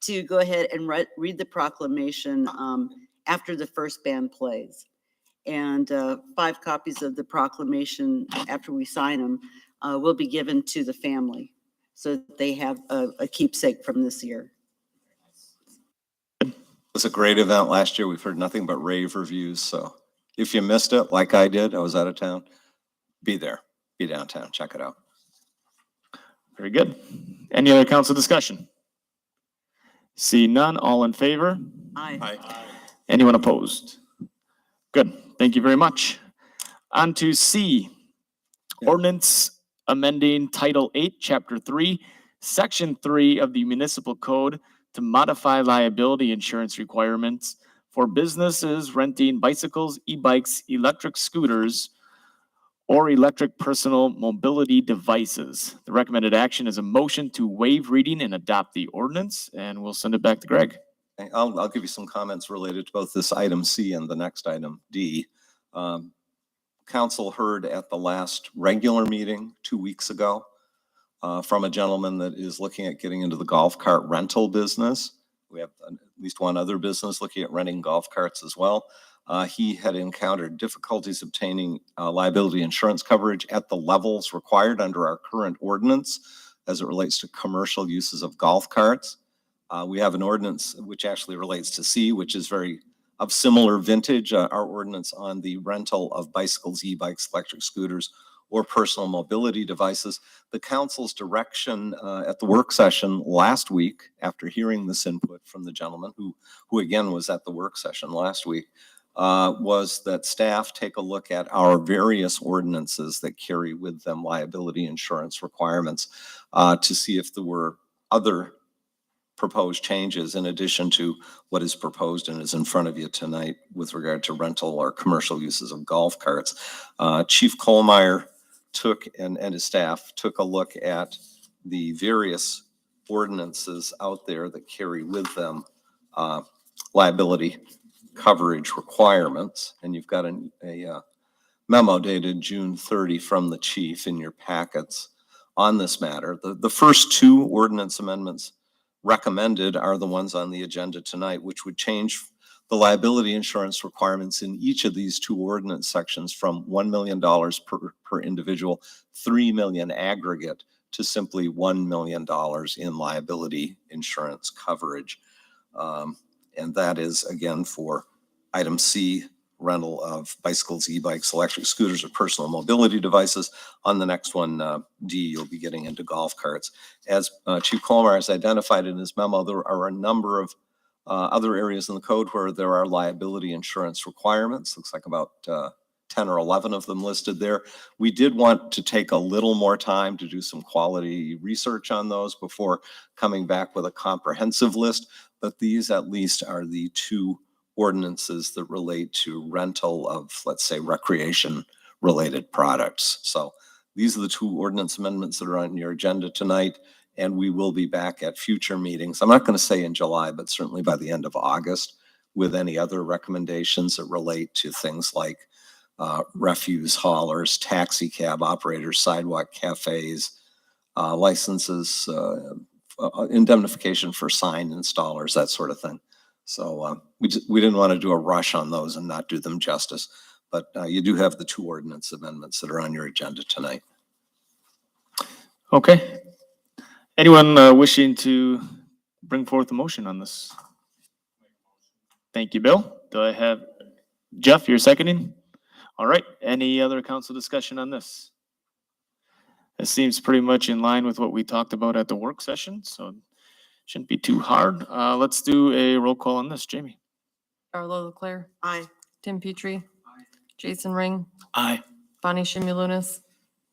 to go ahead and read the proclamation after the first band plays. And 5 copies of the proclamation, after we sign them, will be given to the family so that they have a keepsake from this year. It was a great event last year. We've heard nothing but rave reviews. So if you missed it, like I did, I was out of town, be there, be downtown, check it out. Very good. Any other council discussion? See none, all in favor? Aye. Anyone opposed? Good, thank you very much. On to C, ordinance amending Title 8, Chapter 3, Section 3 of the Municipal Code to modify liability insurance requirements for businesses renting bicycles, e-bikes, electric scooters, or electric personal mobility devices. The recommended action is a motion to waive reading and adopt the ordinance, and we'll send it back to Greg. Okay, I'll give you some comments related to both this item C and the next item D. Council heard at the last regular meeting 2 weeks ago from a gentleman that is looking at getting into the golf cart rental business. We have at least one other business looking at renting golf carts as well. He had encountered difficulties obtaining liability insurance coverage at the levels required under our current ordinance as it relates to commercial uses of golf carts. We have an ordinance which actually relates to C, which is very of similar vintage, our ordinance on the rental of bicycles, e-bikes, electric scooters, or personal mobility devices. The council's direction at the work session last week, after hearing this input from the gentleman who again was at the work session last week, was that staff take a look at our various ordinances that carry with them liability insurance requirements to see if there were other proposed changes in addition to what is proposed and is in front of you tonight with regard to rental or commercial uses of golf carts. Chief Kohlmeyer took and his staff took a look at the various ordinances out there that carry with them liability coverage requirements. And you've got a memo dated June 30 from the chief in your packets on this matter. The first 2 ordinance amendments recommended are the ones on the agenda tonight, which would change the liability insurance requirements in each of these 2 ordinance sections from $1 million per individual, $3 million aggregate, to simply $1 million in liability insurance coverage. And that is again for item C, rental of bicycles, e-bikes, electric scooters, or personal mobility devices. On the next one, D, you'll be getting into golf carts. As Chief Kohlmeyer has identified in his memo, there are a number of other areas in the code where there are liability insurance requirements. Looks like about 10 or 11 of them listed there. We did want to take a little more time to do some quality research on those before coming back with a comprehensive list, but these at least are the 2 ordinances that relate to rental of, let's say, recreation-related products. So these are the 2 ordinance amendments that are on your agenda tonight, and we will be back at future meetings. I'm not going to say in July, but certainly by the end of August, with any other recommendations that relate to things like refuse haulers, taxi cab operators, sidewalk cafes, licenses, indemnification for sign installers, that sort of thing. So we didn't want to do a rush on those and not do them justice. But you do have the 2 ordinance amendments that are on your agenda tonight. Okay. Anyone wishing to bring forth a motion on this? Thank you, Bill. Do I have Jeff, you're seconding? All right. Any other council discussion on this? It seems pretty much in line with what we talked about at the work session, so shouldn't be too hard. Let's do a roll call on this. Jamie? Darla Leclerc, Aye. Tim Petrie, Jason Ring, Aye. Bonnie Shimulunis,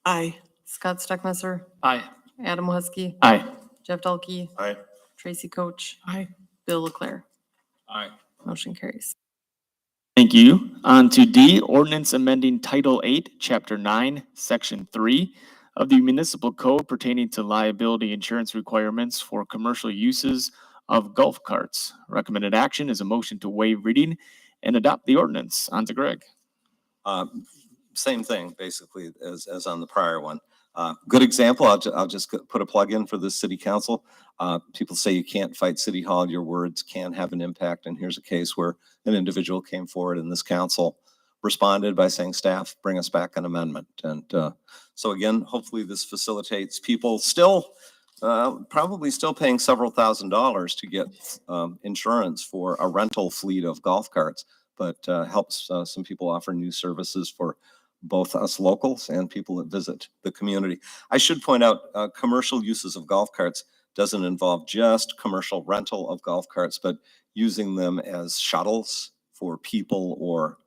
Aye. Scott Steckmesser, Aye. Adam Huskey, Aye. Jeff Dalkey, Aye. Tracy Coach, Aye. Bill Leclerc. Aye. Motion carries. Thank you. On to D, ordinance amending Title 8, Chapter 9, Section 3 of the Municipal Code pertaining to liability insurance requirements for commercial uses of golf carts. Recommended action is a motion to waive reading and adopt the ordinance. On to Greg. Same thing, basically, as on the prior one. Good example, I'll just put a plug in for the city council. People say you can't fight City Hall, your words can have an impact, and here's a case where an individual came forward and this council responded by saying, staff, bring us back an amendment. And so again, hopefully this facilitates people still, probably still paying several $1,000s to get insurance for a rental fleet of golf carts, but helps some people offer new services for both us locals and people that visit the community. I should point out, commercial uses of golf carts doesn't involve just commercial rental of golf carts, but using them as shuttles for people or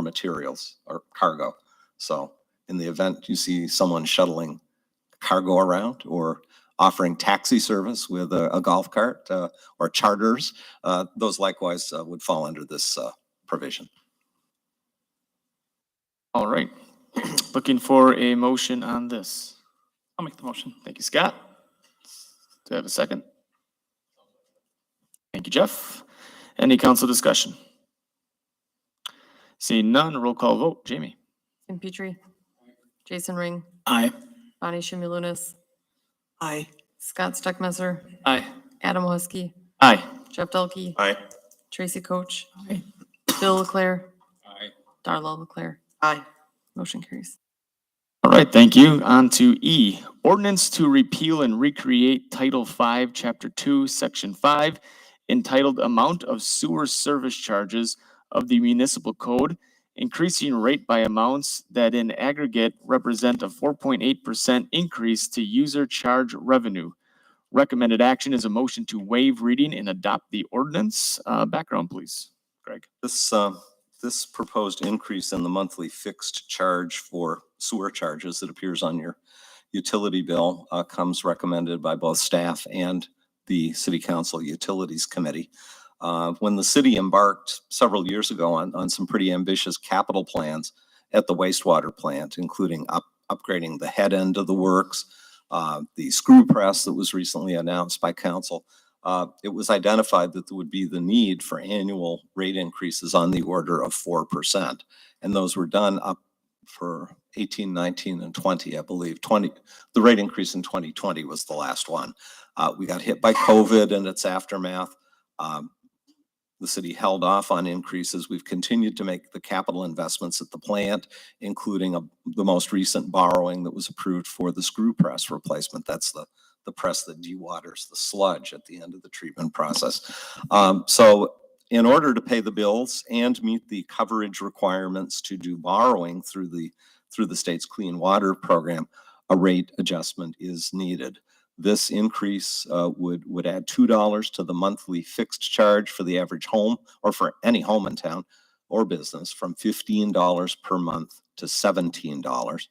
materials or cargo. So in the event you see someone shuttling cargo around or offering taxi service with a golf cart or charters, those likewise would fall under this provision. All right. Looking for a motion on this. I'll make the motion. Thank you, Scott. Do I have a second? Thank you, Jeff. Any council discussion? Seeing none, roll call vote. Jamie? Tim Petrie, Jason Ring, Aye. Bonnie Shimulinas, Aye. Scott Steckmesser, Aye. Adam Huskey, Aye. Jeff Dalkey, Aye. Tracy Coach, Aye. Bill Leclerc, Aye. Darla Leclerc. Aye. Motion carries. All right, thank you. On to E, ordinance to repeal and recreate Title 5, Chapter 2, Section 5, entitled Amount of Sewer Service Charges of the Municipal Code, increasing rate by amounts that in aggregate represent a 4.8% increase to user charge revenue. Recommended action is a motion to waive reading and adopt the ordinance. Background, please, Greg. This proposed increase in the monthly fixed charge for sewer charges that appears on your utility bill comes recommended by both staff and the City Council Utilities Committee. When the city embarked several years ago on some pretty ambitious capital plans at the wastewater plant, including upgrading the head end of the works, the screw press that was recently announced by council, it was identified that there would be the need for annual rate increases on the order of 4%. And those were done up for 18, 19, and 20, I believe. The rate increase in 2020 was the last one. We got hit by COVID and its aftermath. The city held off on increases. We've continued to make the capital investments at the plant, including the most recent borrowing that was approved for the screw press replacement. That's the press that dewaters the sludge at the end of the treatment process. So in order to pay the bills and meet the coverage requirements to do borrowing through the state's clean water program, a rate adjustment is needed. This increase would add $2 to the monthly fixed charge for the average home or for any home in town or business, from $15 per month to $17.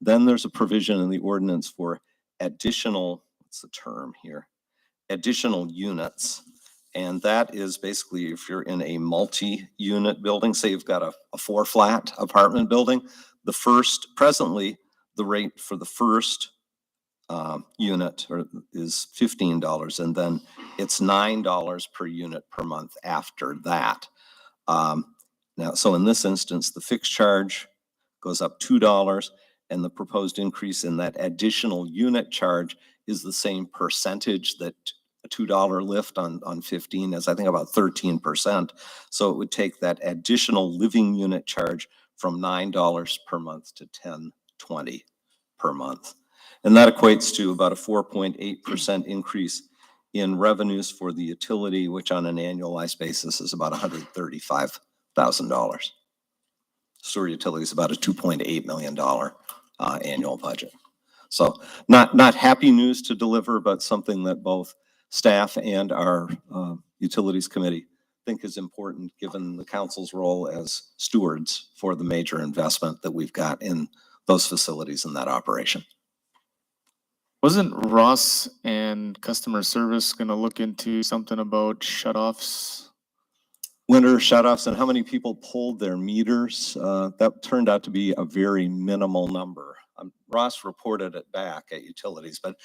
Then there's a provision in the ordinance for additional, what's the term here? Additional units. And that is basically if you're in a multi-unit building, say you've got a 4-flat apartment building, presently the rate for the first unit is $15, and then it's $9 per unit per month after that. Now, so in this instance, the fixed charge goes up $2, and the proposed increase in that additional unit charge is the same percentage that a $2 lift on 15 is, I think, about 13%. So it would take that additional living unit charge from $9 per month to $10.20 per month. And that equates to about a 4.8% increase in revenues for the utility, which on an annualized basis is about $135,000. Sewer utility is about a $2.8 million annual budget. So not happy news to deliver, but something that both staff and our utilities committee think is important given the council's role as stewards for the major investment that we've got in those facilities and that operation. Wasn't Ross and customer service gonna look into something about shut-offs? Winter shut-offs and how many people pulled their meters, that turned out to be a very minimal number. Ross reported it back at utilities, but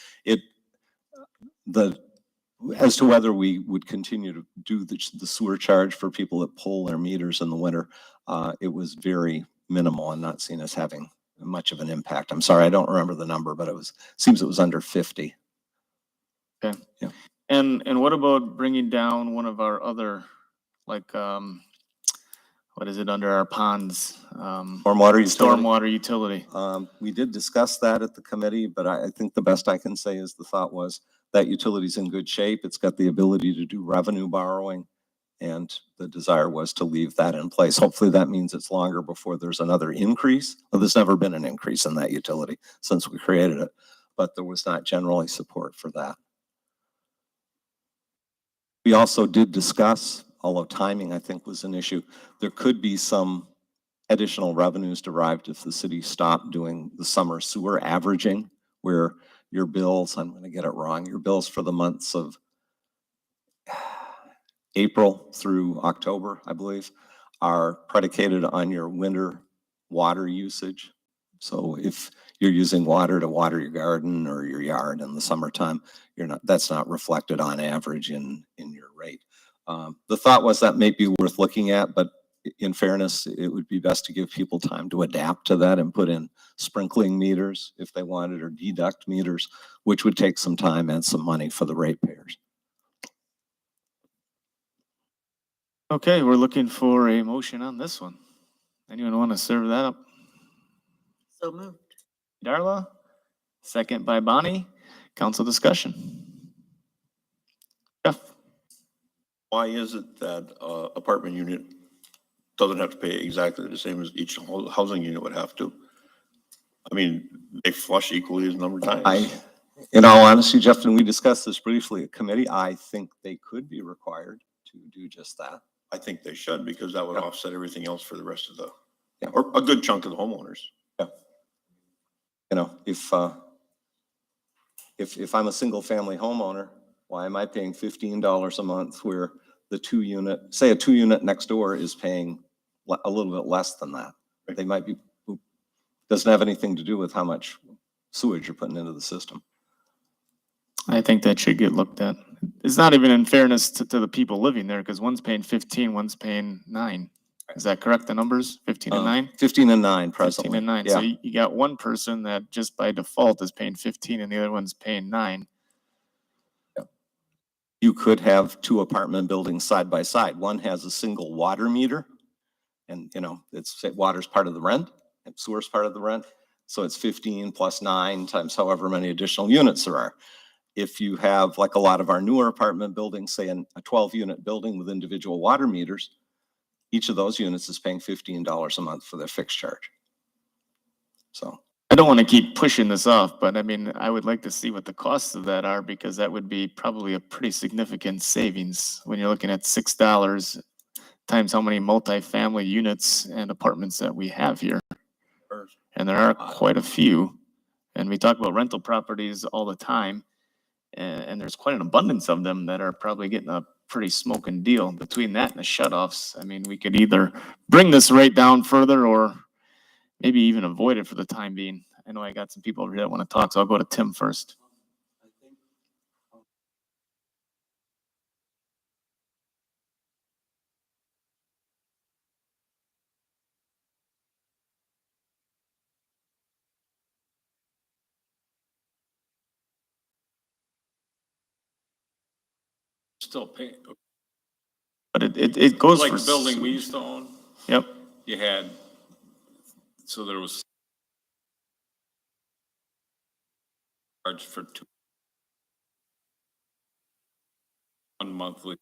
as to whether we would continue to do the sewer charge for people that pull their meters in the winter, it was very minimal and not seen as having much of an impact. I'm sorry, I don't remember the number, but seems it was under 50. Okay. Yeah. And what about bringing down one of our other, like, what is it, under our ponds? Stormwater utility. Stormwater utility. We did discuss that at the committee, but I think the best I can say is the thought was that utility's in good shape. It's got the ability to do revenue borrowing, and the desire was to leave that in place. Hopefully that means it's longer before there's another increase. Well, there's never been an increase in that utility since we created it, but there was not generally support for that. We also did discuss, although timing I think was an issue, there could be some additional revenues derived if the city stopped doing the summer sewer averaging, where your bills, I'm going to get it wrong, your bills for the months of April through October, I believe, are predicated on your winter water usage. So if you're using water to water your garden or your yard in the summertime, that's not reflected on average in your rate. The thought was that may be worth looking at, but in fairness, it would be best to give people time to adapt to that and put in sprinkling meters if they wanted, or deduct meters, which would take some time and some money for the ratepayers. Okay, we're looking for a motion on this one. Anyone want to serve that up? So moved. Darla, second by Bonnie. Council discussion. Jeff? Why is it that apartment unit doesn't have to pay exactly the same as each housing unit would have to? I mean, they flush equally as a number of times. In all honesty, Jeff, and we discussed this briefly at committee, I think they could be required to do just that. I think they should, because that would Yeah. offset everything else for the rest of the, Yeah. or a good chunk of the homeowners. You know, if I'm a single family homeowner, why am I paying $15 a month where the say a 2-unit next door is paying a little bit less than that? They might be, doesn't have anything to do with how much sewage you're putting into the system. I think that should get looked at. It's not even in fairness to the people living there, because one's paying 15, one's paying 9. Is that correct, the numbers? 15 and 9? 15 and 9 presently. 15 and 9. Yeah. So you got one person that just by default is paying 15 and the other one's paying 9. You could have 2 apartment buildings side by side. One has a single water meter, and water's part of the rent and sewer's part of the rent. So it's 15 plus 9 times however many additional units there are. If you have, like a lot of our newer apartment buildings, say a 12-unit building with individual water meters, each of those units is paying $15 a month for their fixed charge. So I don't want to keep pushing this off, but I mean, I would like to see what the costs of that are, because that would be probably a pretty significant savings when you're looking at $6 times how many multifamily units and apartments that we have here. And there are quite a few. And we talk about rental properties all the time. And there's quite an abundance of them that are probably getting a pretty smoking deal. Between that and the shutoffs, I mean, we could either bring this rate down further or maybe even avoid it for the time being. I know I got some people over here that want to talk, so I'll go to Tim first. Still paying. But it goes Like for the building we used to own, Yep. you had, so there was charge for 1 monthly.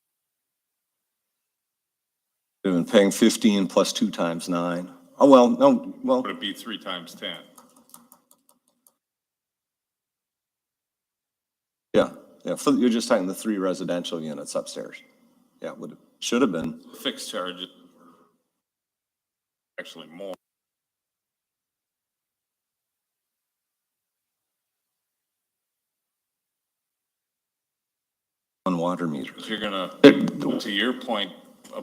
they've been paying 15 plus 2 times 9. Oh, well, no, well, Would it be 3 times 10? yeah. You're just talking the 3 residential units upstairs. Yeah, should have been. Fixed charge, actually more. On water meter. If you're gonna, There- to your point.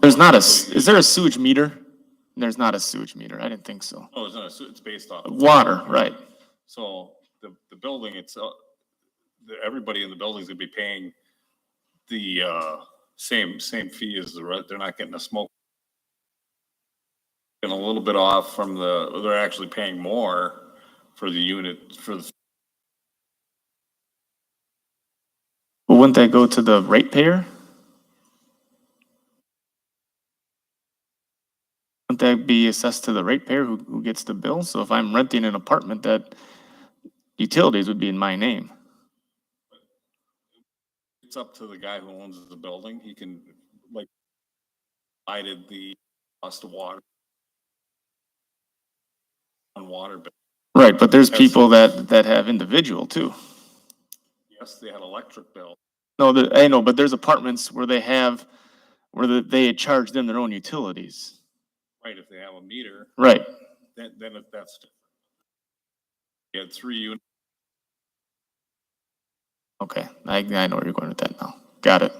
There's not a, about is there a sewage meter? There's not a sewage meter. I didn't think so. Oh, it's not, it's based off. of Water, right. So the building itself, everybody in the building's gonna be paying the, same fee as the rest. They're not getting a smoke. And a little bit off from they're actually paying more for the unit, for the. Well, wouldn't that go to the ratepayer? Wouldn't that be assessed to the ratepayer who gets the bill? So if I'm renting an apartment, that utilities would be in my name. It's up to the guy who owns the building. He can, like, divided the cost of water on water bill. Right, but there's Yes. people that have individual too. Yes, they had electric bill. No, I know, but there's apartments where they charge them their own utilities. Right, if they have a meter, Right. then that's different. You had 3 units. Okay, I know where you're going with that now. Got it.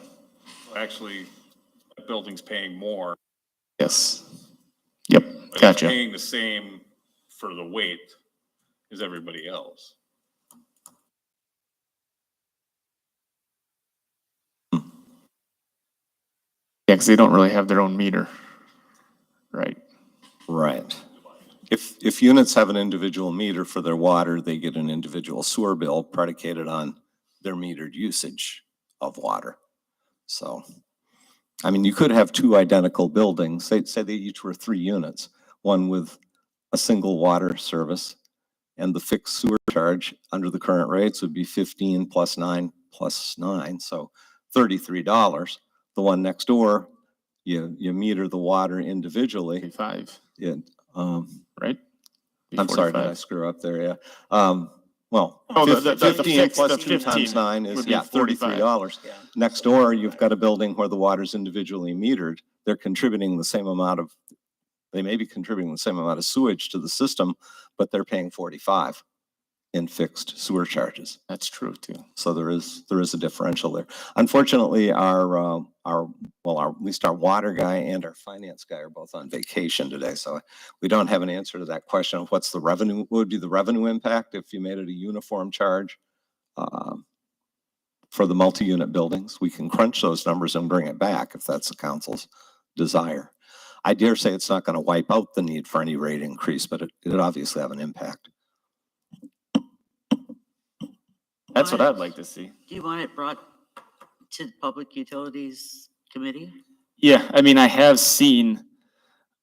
Actually, the building's paying more. Yes. Yep, But it's gotcha. paying the same for the weight as everybody else. Yeah, because they don't really have their own meter. Right. Right. If units have an individual meter for their water, they get an individual sewer bill predicated on their metered usage of water. So, I mean, you could have two identical buildings, say they each were 3 units, one with a single water service, and the fixed sewer charge under the current rates would be 15 plus 9 plus 9, so $33. The one next door, you meter the water individually. 45, Right? Be I'm sorry, did I 45. screw up there? Yeah. Well, Oh, the 15 fixed- plus the 2 times 15 9 would is, be yeah, $45. $33. Yeah. Next door, you've got a building where the water's individually metered. They're contributing the same amount of, they may be contributing the same amount of sewage to the system, but they're paying 45 in fixed sewer charges. That's true too. So there is a differential there. Unfortunately, at least our water guy and our finance guy are both on vacation today. So we don't have an answer to that question of what would be the revenue impact if you made it a uniform charge for the multi-unit buildings. We can crunch those numbers and bring it back if that's the council's desire. I dare say it's not going to wipe out the need for any rate increase, but it obviously have an impact. That's what I'd like to see. Do you want it brought to the Public Utilities Committee? Yeah, I mean, I have seen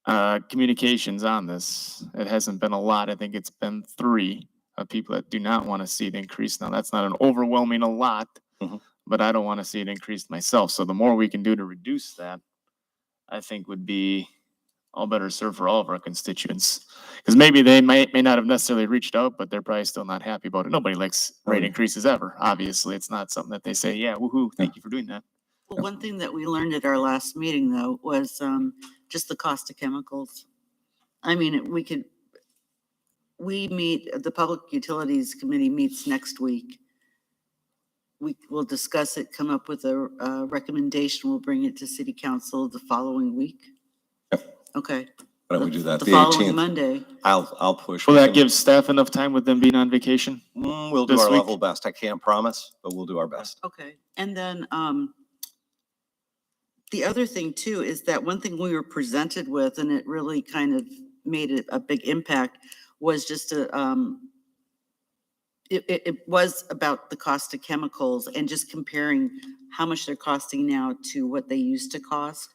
communications on this. It hasn't been a lot. I think it's been 3 of people that do not want to see it increase. Now, that's not an overwhelming a lot, Mhm. but I don't want to see it increased myself. So the more we can do to reduce that, I think would be all better served for all of our constituents. Because maybe they may not have necessarily reached out, but they're probably still not happy about it. Nobody likes rate increases ever. Obviously, it's not something that they say, yeah, woohoo, thank you for doing that. Well, one thing that we learned at our last meeting, though, was just the cost of chemicals. I mean, the Public Utilities Committee meets next week. We will discuss it, come up with a recommendation. We'll bring it to City Council the following week. Okay. Why don't we do that? The The following 18th. Monday. I'll push. Will We that can- give staff enough time with them being on vacation? We'll do this our week? level best. I can't promise, but we'll do our best. Okay, and then, the other thing too is that one thing we were presented with, and it really kind of made it a big impact, was just it was about the cost of chemicals and just comparing how much they're costing now to what they used to cost.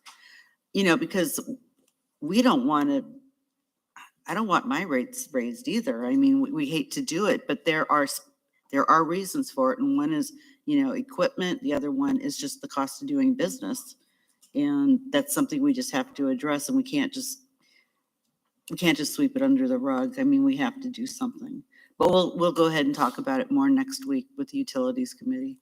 You know, because we don't want to, I don't want my rates raised either. I mean, we hate to do it, but there are reasons for it. And one is, equipment. The other one is just the cost of doing business. And that's something we just have to address, and we can't just sweep it under the rug. I mean, we have to do something. But we'll go ahead and talk about it more next week with the Utilities Committee.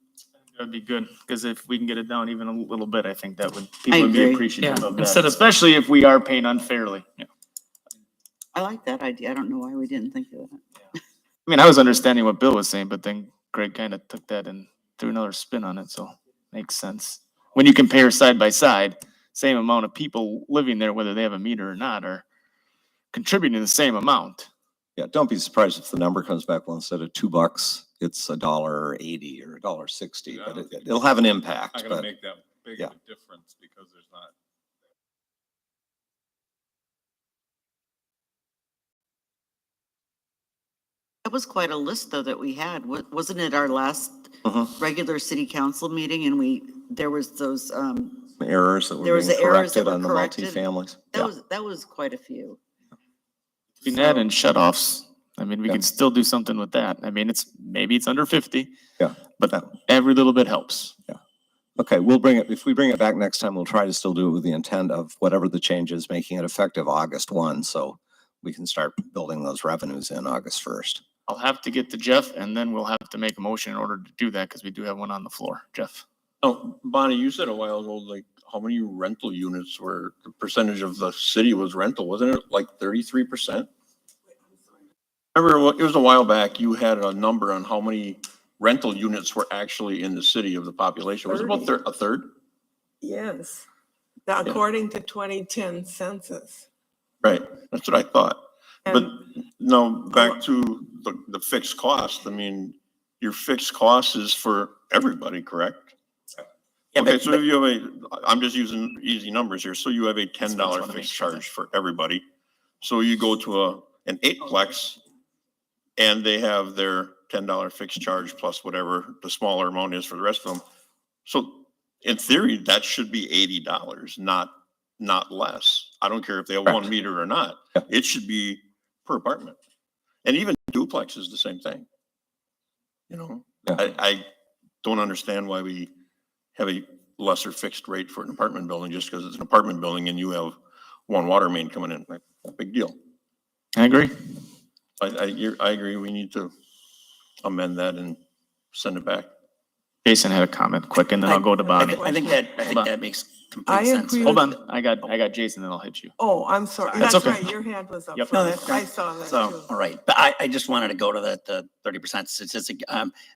That'd be good, because if we can get it down even a little bit, I think people would be agree. appreciative Yeah, of that, instead of- especially if we are paying unfairly. Yeah. I like that idea. I don't know why we didn't think of that. I mean, I was understanding what Bill was saying, but then Greg kind of took that and threw another spin on it, so makes sense. When you compare side by side, same amount of people living there, whether they have a meter or not, are contributing the same amount. Yeah, don't be surprised if the number comes back, well, instead of $2, it's $1.80 or $1.60, Yeah, I but don't think it'll have an impact, Not gonna but make that big yeah. of a difference because there's not. That was quite a list though that we had. Wasn't it our last Mhm. regular city council meeting and there was those, Errors that were There was being the errors that corrected were on the corrected. multifamilies. Yeah. that was quite a few. Between that and shut-offs, I mean, we Yeah. can still do something with that. I mean, maybe it's under 50, Yeah. but every little bit helps. Okay, we'll bring it, if we bring it back next time, we'll try to still do it with the intent of whatever the change is, making it effective August 1, so we can start building those revenues in August 1st. I'll have to get to Jeff and then we'll have to make a motion in order to do that because we do have one on the floor. Jeff? Oh, Bonnie, you said a while ago, like, how many rental units were, the percentage of the city was rental, wasn't it like 33%? Remember, it was a while back, you had a number on how many rental units were actually in the city of the population. Was it about 30. a third? Yes, according to 2010 census. Right, that's what I thought. But And now back to the fixed cost. I mean, your fixed cost is for everybody, correct? Yeah, Okay, but- so if you have I'm just using easy numbers here. So you have a $10 wanna make fixed sure that- charge for everybody. So you go to an eightplex and they have their $10 fixed charge plus whatever the smaller amount is for the rest of them. So in theory, that should be $80, not less. I don't care if they have one Correct. meter or not. Yeah. It should be per apartment. And even duplex is the same thing. You know, Yeah. I don't understand why we have a lesser fixed rate for an apartment building just because it's an apartment building and you have one water main coming in. Like, no big deal. I agree. I agree. We need to amend that and send it back. Jason had a comment quick and then I'll go to Bonnie. I think that makes complete I sense. agree Hold on, I got Jason, then I'll hit you. Oh, I'm sorry. That's That's okay. right, your hand was up Yep. No, first. I saw that So, too. all right, but I just wanted to go to the 30% statistic.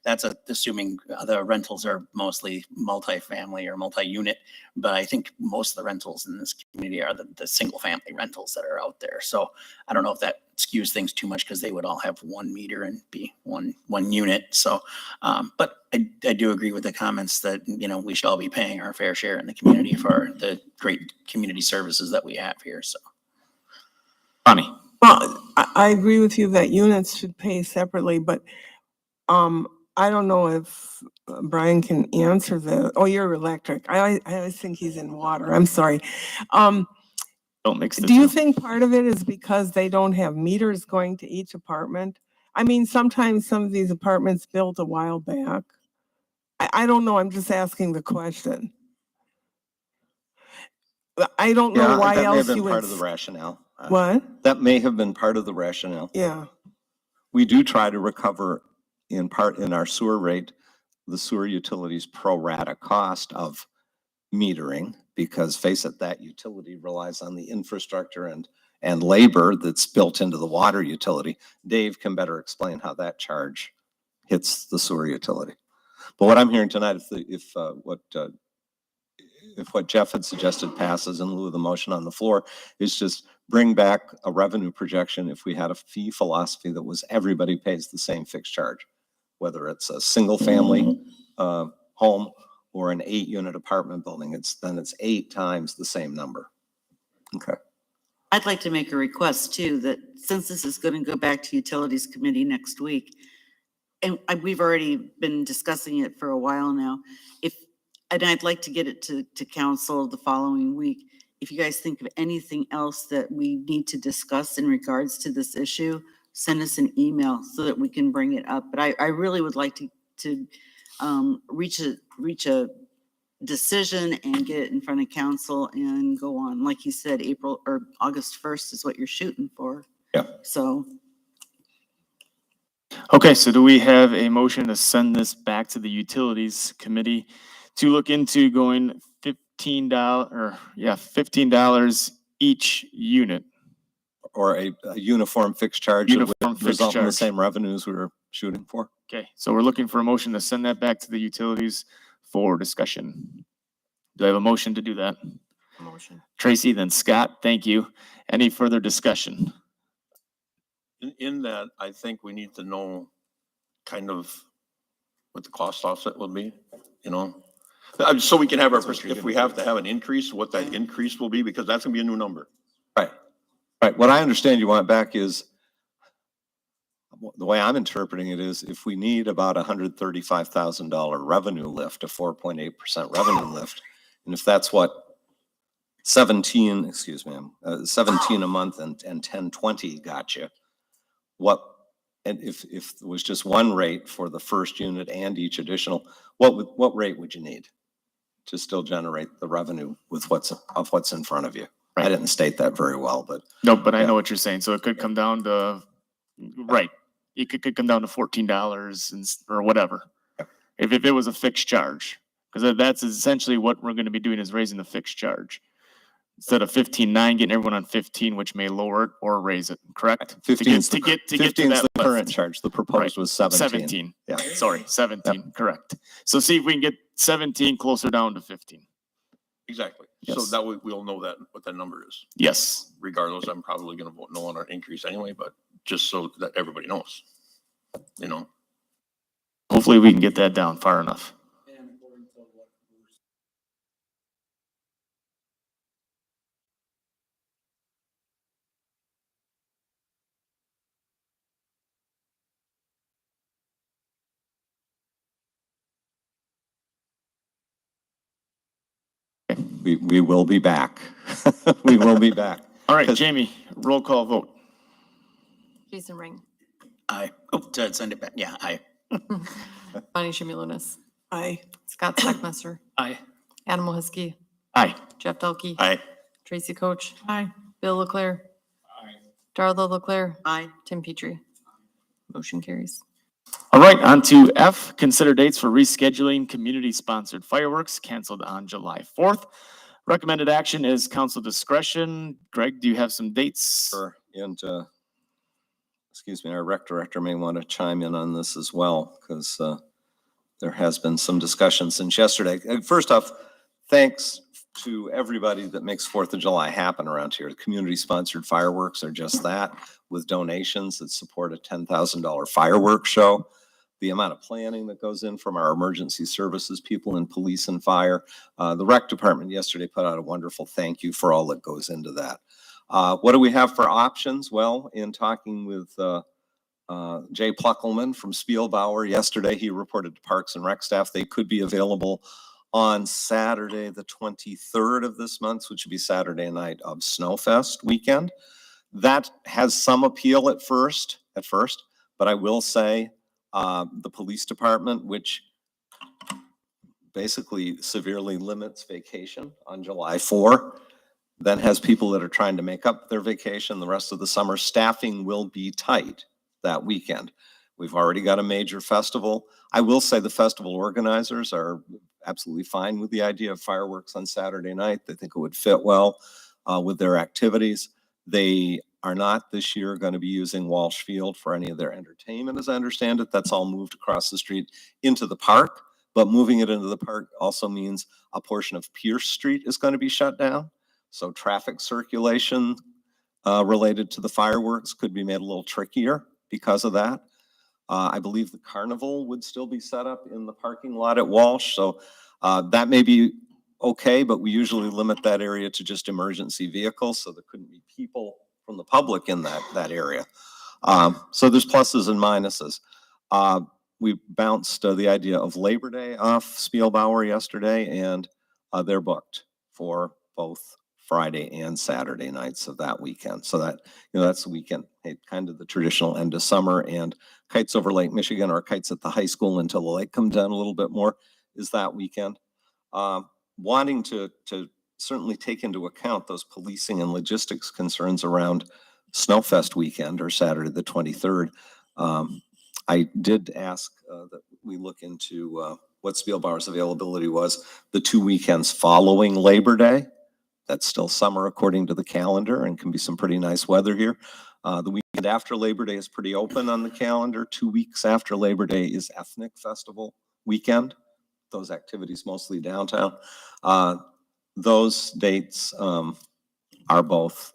That's assuming the rentals are mostly multifamily or multi-unit. But I think most of the rentals in this community are the single family rentals that are out there. So I don't know if that skews things too much because they would all have one meter and be one unit. So, but I do agree with the comments that, you know, we should all be paying our fair share in the community for the great community services that we have here. So. Bonnie? Well, I agree with you that units should pay separately, but I don't know if Brian can answer the, oh, you're electric. I always think he's in water. I'm sorry. Don't mix the Do you two. think part of it is because they don't have meters going to each apartment? I mean, sometimes some of these apartments built a while back. I don't know. I'm just asking the question. I don't know Yeah, why that may have else been you would. part of the rationale. What? That may have been part of the rationale. Yeah. We do try to recover in part in our sewer rate, the sewer utilities pro rata cost of metering, because face it, that utility relies on the infrastructure and labor that's built into the water utility. Dave can better explain how that charge hits the sewer utility. But what I'm hearing tonight, if what Jeff had suggested passes in lieu of the motion on the floor, is just bring back a revenue projection if we had a fee philosophy that was everybody pays the same fixed charge, whether it's a single family home or an 8-unit apartment building, it's 8 times the same number. Okay. I'd like to make a request too, that since this is going to go back to Utilities Committee next week, and we've already been discussing it for a while now, and I'd like to get it to council the following week. If you guys think of anything else that we need to discuss in regards to this issue, send us an email so that we can bring it up. But I really would like to reach a decision and get it in front of council and go on. Like you said, April or August 1st is what you're shooting for. Yeah. So Okay, so do we have a motion to send this back to the Utilities Committee to look into going $15 each unit? Or a uniform fixed charge that Uniform would fixed result in the charge. same revenues we were shooting for. Okay, so we're looking for a motion to send that back to the Utilities for discussion? Do I have a motion to do that? Motion. Tracy, then Scott, thank you. Any further discussion? In that, I think we need to know kind of what the cost offset will be, you know? So we can have our, if we have to have an increase, what that increase will be, because that's gonna be a new number. Right. Right. What I understand you want back is, the way I'm interpreting it is, if we need about $135,000 revenue lift, a 4.8% revenue lift, and if that's what 17 a month and 1020 got you, and if it was just one rate for the first unit and each additional, what rate would you need to still generate the revenue with what's in front of you? I didn't state that very well, but. No, but I know what you're saying. So it could come down to, right. It could come down to $14 or whatever. If it was a fixed charge, because that's essentially what we're going to be doing is raising the fixed charge. Instead of 15.9, getting everyone on 15, which may lower it or raise it, correct? 15 to get to 15 is that the current lift. charge. The proposed was 17. 17. Yeah. Sorry, 17, correct. So see if we can get 17 closer down to 15. Exactly. So Yes. that way we'll know that, what that number is. Yes. Regardless, I'm probably gonna vote no on our increase anyway, but just so that everybody knows, you know? Hopefully we can get that down far enough. We will be back. We will be back. All right, Jamie, roll call vote. Jason Ring. Aye. Oh, to send it back. Yeah, aye. Bonnie Shimulis. Aye. Scott Steckmeister. Aye. Adam Mohiskey. Aye. Jeff Delkey. Aye. Tracy Coach. Aye. Bill Leclerc. Darla Leclerc. Aye. Tim Petrie. Motion carries. All right, on to F, consider dates for rescheduling community-sponsored fireworks canceled on July 4th. Recommended action is council discretion. Greg, do you have some dates? Sure. And, excuse me, our rec director may want to chime in on this as well, because there has been some discussion since yesterday. First off, thanks to everybody that makes 4th of July happen around here. The community-sponsored fireworks are just that, with donations that support a $10,000 fireworks show. The amount of planning that goes in from our emergency services people in police and fire. The rec department yesterday put out a wonderful thank you for all that goes into that. What do we have for options? Well, in talking with Jay Pluckelman from Spielbauer yesterday, he reported to Parks and Rec staff they could be available on Saturday, the 23rd of this month, which would be Saturday night of Snowfest weekend. That has some appeal at first, but I will say the police department, which basically severely limits vacation on July 4, then has people that are trying to make up their vacation the rest of the summer. Staffing will be tight that weekend. We've already got a major festival. I will say the festival organizers are absolutely fine with the idea of fireworks on Saturday night. They think it would fit well with their activities. They are not this year going to be using Walsh Field for any of their entertainment, as I understand it. That's all moved across the street into the park, but moving it into the park also means a portion of Pierce Street is going to be shut down. So traffic circulation related to the fireworks could be made a little trickier because of that. I believe the carnival would still be set up in the parking lot at Walsh. So that may be okay, but we usually limit that area to just emergency vehicles. So there couldn't be people from the public in that area. So there's pluses and minuses. We bounced the idea of Labor Day off Spielbauer yesterday, and they're booked for both Friday and Saturday nights of that weekend. So that, that's the weekend, kind of the traditional end of summer, and Kites over Lake Michigan, or Kites at the high school until the lake comes down a little bit more, is that weekend. Wanting to certainly take into account those policing and logistics concerns around Snowfest weekend, or Saturday the 23rd. I did ask that we look into what Spielbauer's availability was the 2 weekends following Labor Day. That's still summer according to the calendar, and can be some pretty nice weather here. The weekend after Labor Day is pretty open on the calendar. 2 weeks after Labor Day is Ethnic Festival weekend. those activities mostly downtown. Those dates are both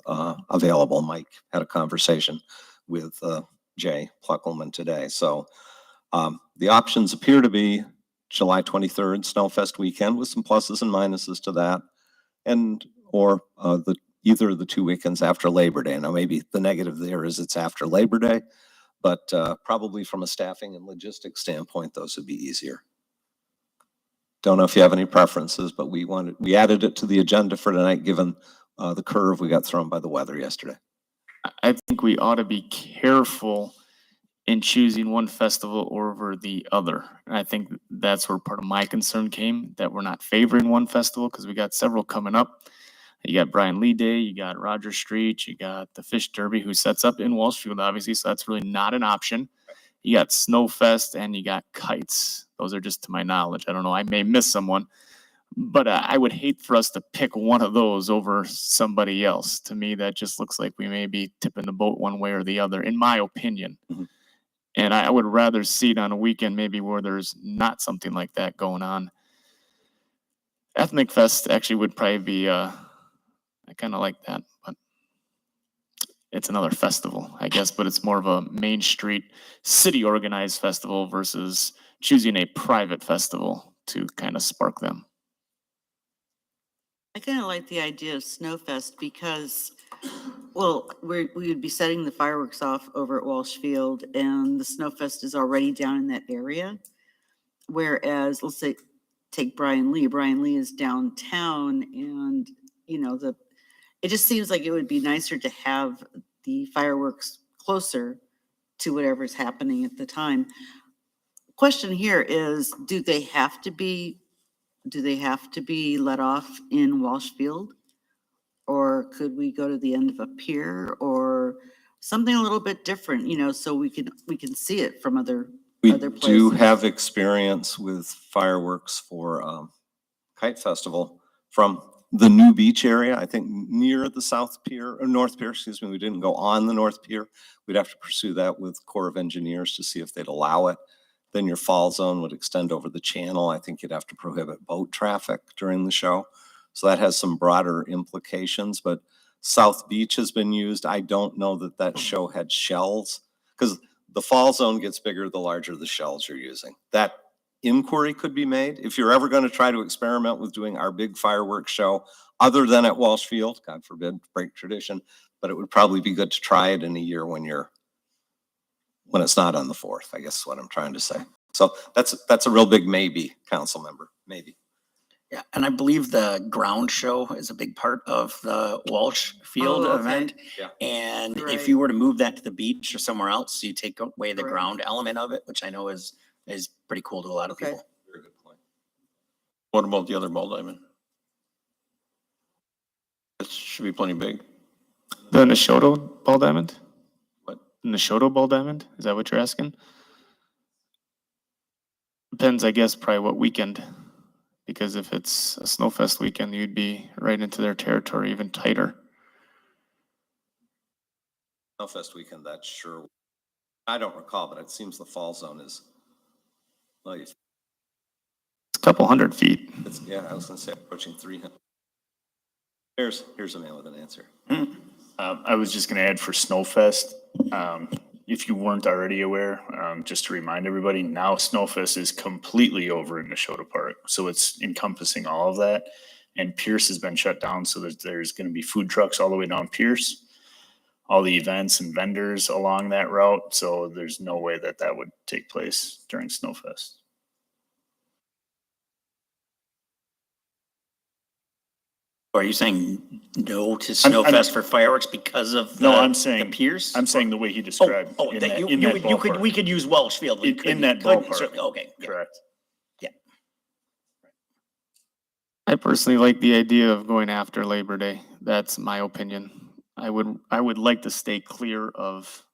available. Mike had a conversation with Jay Pluckelman today. So the options appear to be July 23rd, Snowfest weekend, with some pluses and minuses to that, and or either of the 2 weekends after Labor Day. Now, maybe the negative there is it's after Labor Day, but probably from a staffing and logistics standpoint, those would be easier. Don't know if you have any preferences, but we added it to the agenda for tonight, given the curve we got thrown by the weather yesterday. I think we ought to be careful in choosing one festival over the other. And I think that's where part of my concern came, that we're not favoring one festival because we got several coming up. You got Brian Lee Day, you got Roger Street, you got the Fish Derby, who sets up in Walshfield, obviously, so that's really not an option. You got Snowfest and you got Kites. Those are just to my knowledge. I don't know, I may miss someone, but I would hate for us to pick one of those over somebody else. To me, that just looks like we may be tipping the boat one way or the other, in my opinion. Mhm. And I would rather see it on a weekend maybe where there's not something like that going on. Ethnic Fest actually would probably be, I kind of like that, but it's another festival, I guess, but it's more of a Main Street city organized festival versus choosing a private festival to kind of spark them. I kind of like the idea of Snowfest because, well, we would be setting the fireworks off over at Walsh Field, and the Snowfest is already down in that area. Whereas, let's say, take Brian Lee. Brian Lee is downtown, and it just seems like it would be nicer to have the fireworks closer to whatever's happening at the time. Question here is, do they have to be let off in Walsh Field? Or could we go to the end of a pier or something a little bit different, so we can see it from other places? We do have experience with fireworks for Kite Festival from the New Beach area, I think near the South Pier, or North Pier, excuse me. We didn't go on the North Pier. We'd have to pursue that with Corps of Engineers to see if they'd allow it. Then your fall zone would extend over the channel. I think you'd have to prohibit boat traffic during the show. So that has some broader implications, but South Beach has been used. I don't know that that show had shells, because the fall zone gets bigger the larger the shells you're using. That inquiry could be made. If you're ever going to try to experiment with doing our big fireworks show, other than at Walsh Field, God forbid, break tradition, but it would probably be good to try it in a year when it's not on the 4th, I guess is what I'm trying to say. So that's a real big maybe, council member, maybe. Yeah, and I believe the ground show is a big part of the Walsh Field Oh, okay. event. Yeah. And Right. if you were to move that to the beach or somewhere else, you take away the Correct. ground element of it, which I know is pretty cool to a lot of Okay. people. Very good point. What about the other ball diamond? It should be plenty big. The Neshoto Ball Diamond? What? Neshoto Ball Diamond? Is that what you're asking? Depends, I guess, probably what weekend. Because if it's a Snowfest weekend, you'd be right into their territory, even tighter. Snowfest weekend, that's sure. I don't recall, but it seems the fall zone is, well, It's a couple 100 feet. yeah, I was gonna say approaching 300. Here's a man with an answer. I was just gonna add for Snowfest, if you weren't already aware, just to remind everybody, now Snowfest is completely over in Neshoto Park. So it's encompassing all of that. And Pierce has been shut down, so there's gonna be food trucks all the way down Pierce. All the events and vendors along that route, so there's no way that would take place during Snowfest. Are you saying no to I'm- Snowfest for fireworks because of No, the I'm saying, piers? I'm saying the way he described. Oh, in that in that ballpark. we could use Welsh Field. We In could- that could, ballpark. certainly. Okay, yeah. Correct. I personally like the idea of going after Labor Day. That's my opinion. I would like to stay clear of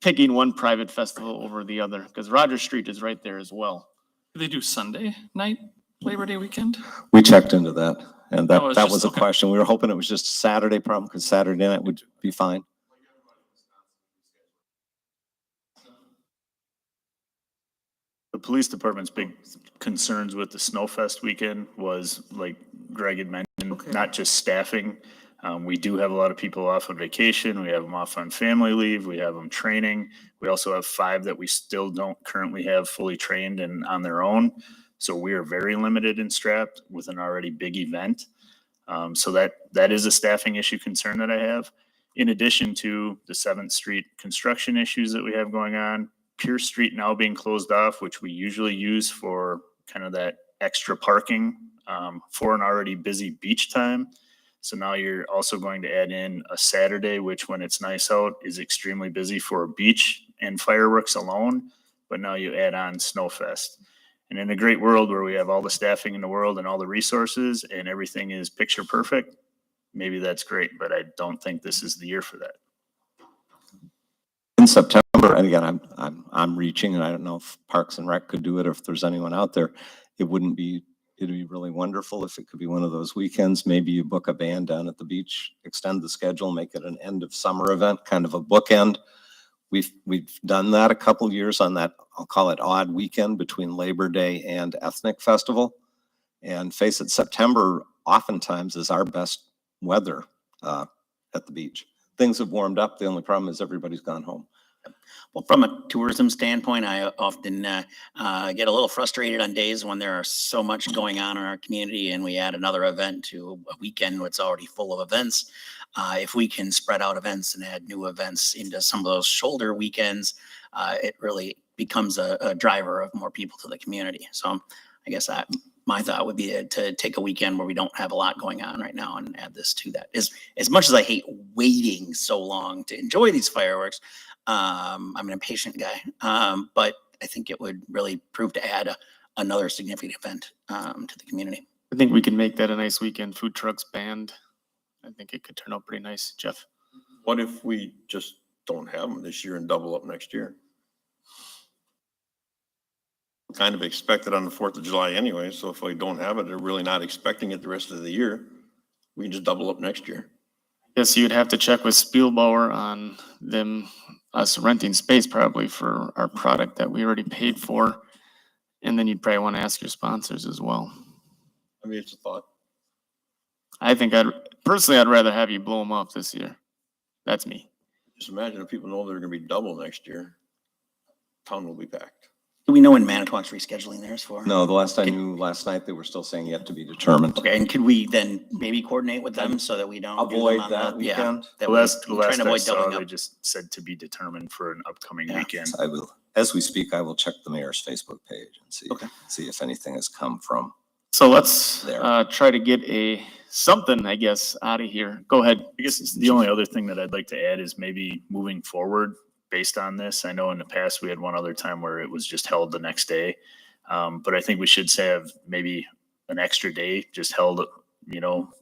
picking one private festival over the other, because Roger Street is right there as well. Do they do Sunday night, Labor Day weekend? We checked into that, and Oh, it's that just- was a okay. question. We were hoping it was just a Saturday problem, because Saturday night would be fine. The police department's big concerns with the Snowfest weekend was, like Greg had mentioned, Okay. not just staffing. We do have a lot of people off on vacation. We have them off on family leave. We have them training. We also have 5 that we still don't currently have fully trained and on their own. So we are very limited and strapped with an already big event. So that is a staffing issue concern that I have. In addition to the 7th Street construction issues that we have going on, Pierce Street now being closed off, which we usually use for kind of that extra parking for an already busy beach time. So now you're also going to add in a Saturday, which when it's nice out is extremely busy for a beach and fireworks alone. But now you add on Snowfest. And in a great world where we have all the staffing in the world and all the resources and everything is picture perfect, maybe that's great, but I don't think this is the year for that. In September, and again, I'm reaching, and I don't know if Parks and Rec could do it or if there's anyone out there. It'd be really wonderful if it could be one of those weekends. Maybe you book a band down at the beach, extend the schedule, make it an end of summer event, kind of a bookend. We've done that a couple years on that, I'll call it odd weekend between Labor Day and Ethnic Festival. And face it, September oftentimes is our best weather at the beach. Things have warmed up. The only problem is everybody's gone home. Well, from a tourism standpoint, I often get a little frustrated on days when there are so much going on in our community and we add another event to a weekend that's already full of events. If we can spread out events and add new events into some of those shoulder weekends, it really becomes a driver of more people to the community. So I guess my thought would be to take a weekend where we don't have a lot going on right now and add this to that. As much as I hate waiting so long to enjoy these fireworks, I'm an impatient guy, but I think it would really prove to add another significant event to the community. I think we can make that a nice weekend. Food trucks, band. I think it could turn out pretty nice. Jeff? What if we just don't have them this year and double up next year? Kind of expect it on the 4th of July anyway, so if we don't have it, they're really not expecting it the rest of the year. We can just double up next year. Yes, you'd have to check with Spielbauer on us renting space probably for our product that we already paid for. And then you'd probably want to ask your sponsors as well. I mean, it's a thought. I think I'd rather have you blow them up this year. That's me. Just imagine if people know they're gonna be double next year, town will be packed. Do we know when Manitowoc's rescheduling theirs for? No, the last I knew last night, they were still saying yet to be determined. Okay, and could we then maybe coordinate with them so that we don't do them Avoid on that the- yeah, weekend. that The we last try and I avoid saw, doubling they up. just said to be determined for an upcoming Yeah. weekend. I will, as we speak, I will check the mayor's Facebook page and Okay. see if anything has come from. So let's There. try to get something, I guess, out of here. Go ahead. I guess the only other thing that I'd like to add is maybe moving forward based on this. I know in the past we had one other time where it was just held the next day. But I think we should have maybe an extra day just held,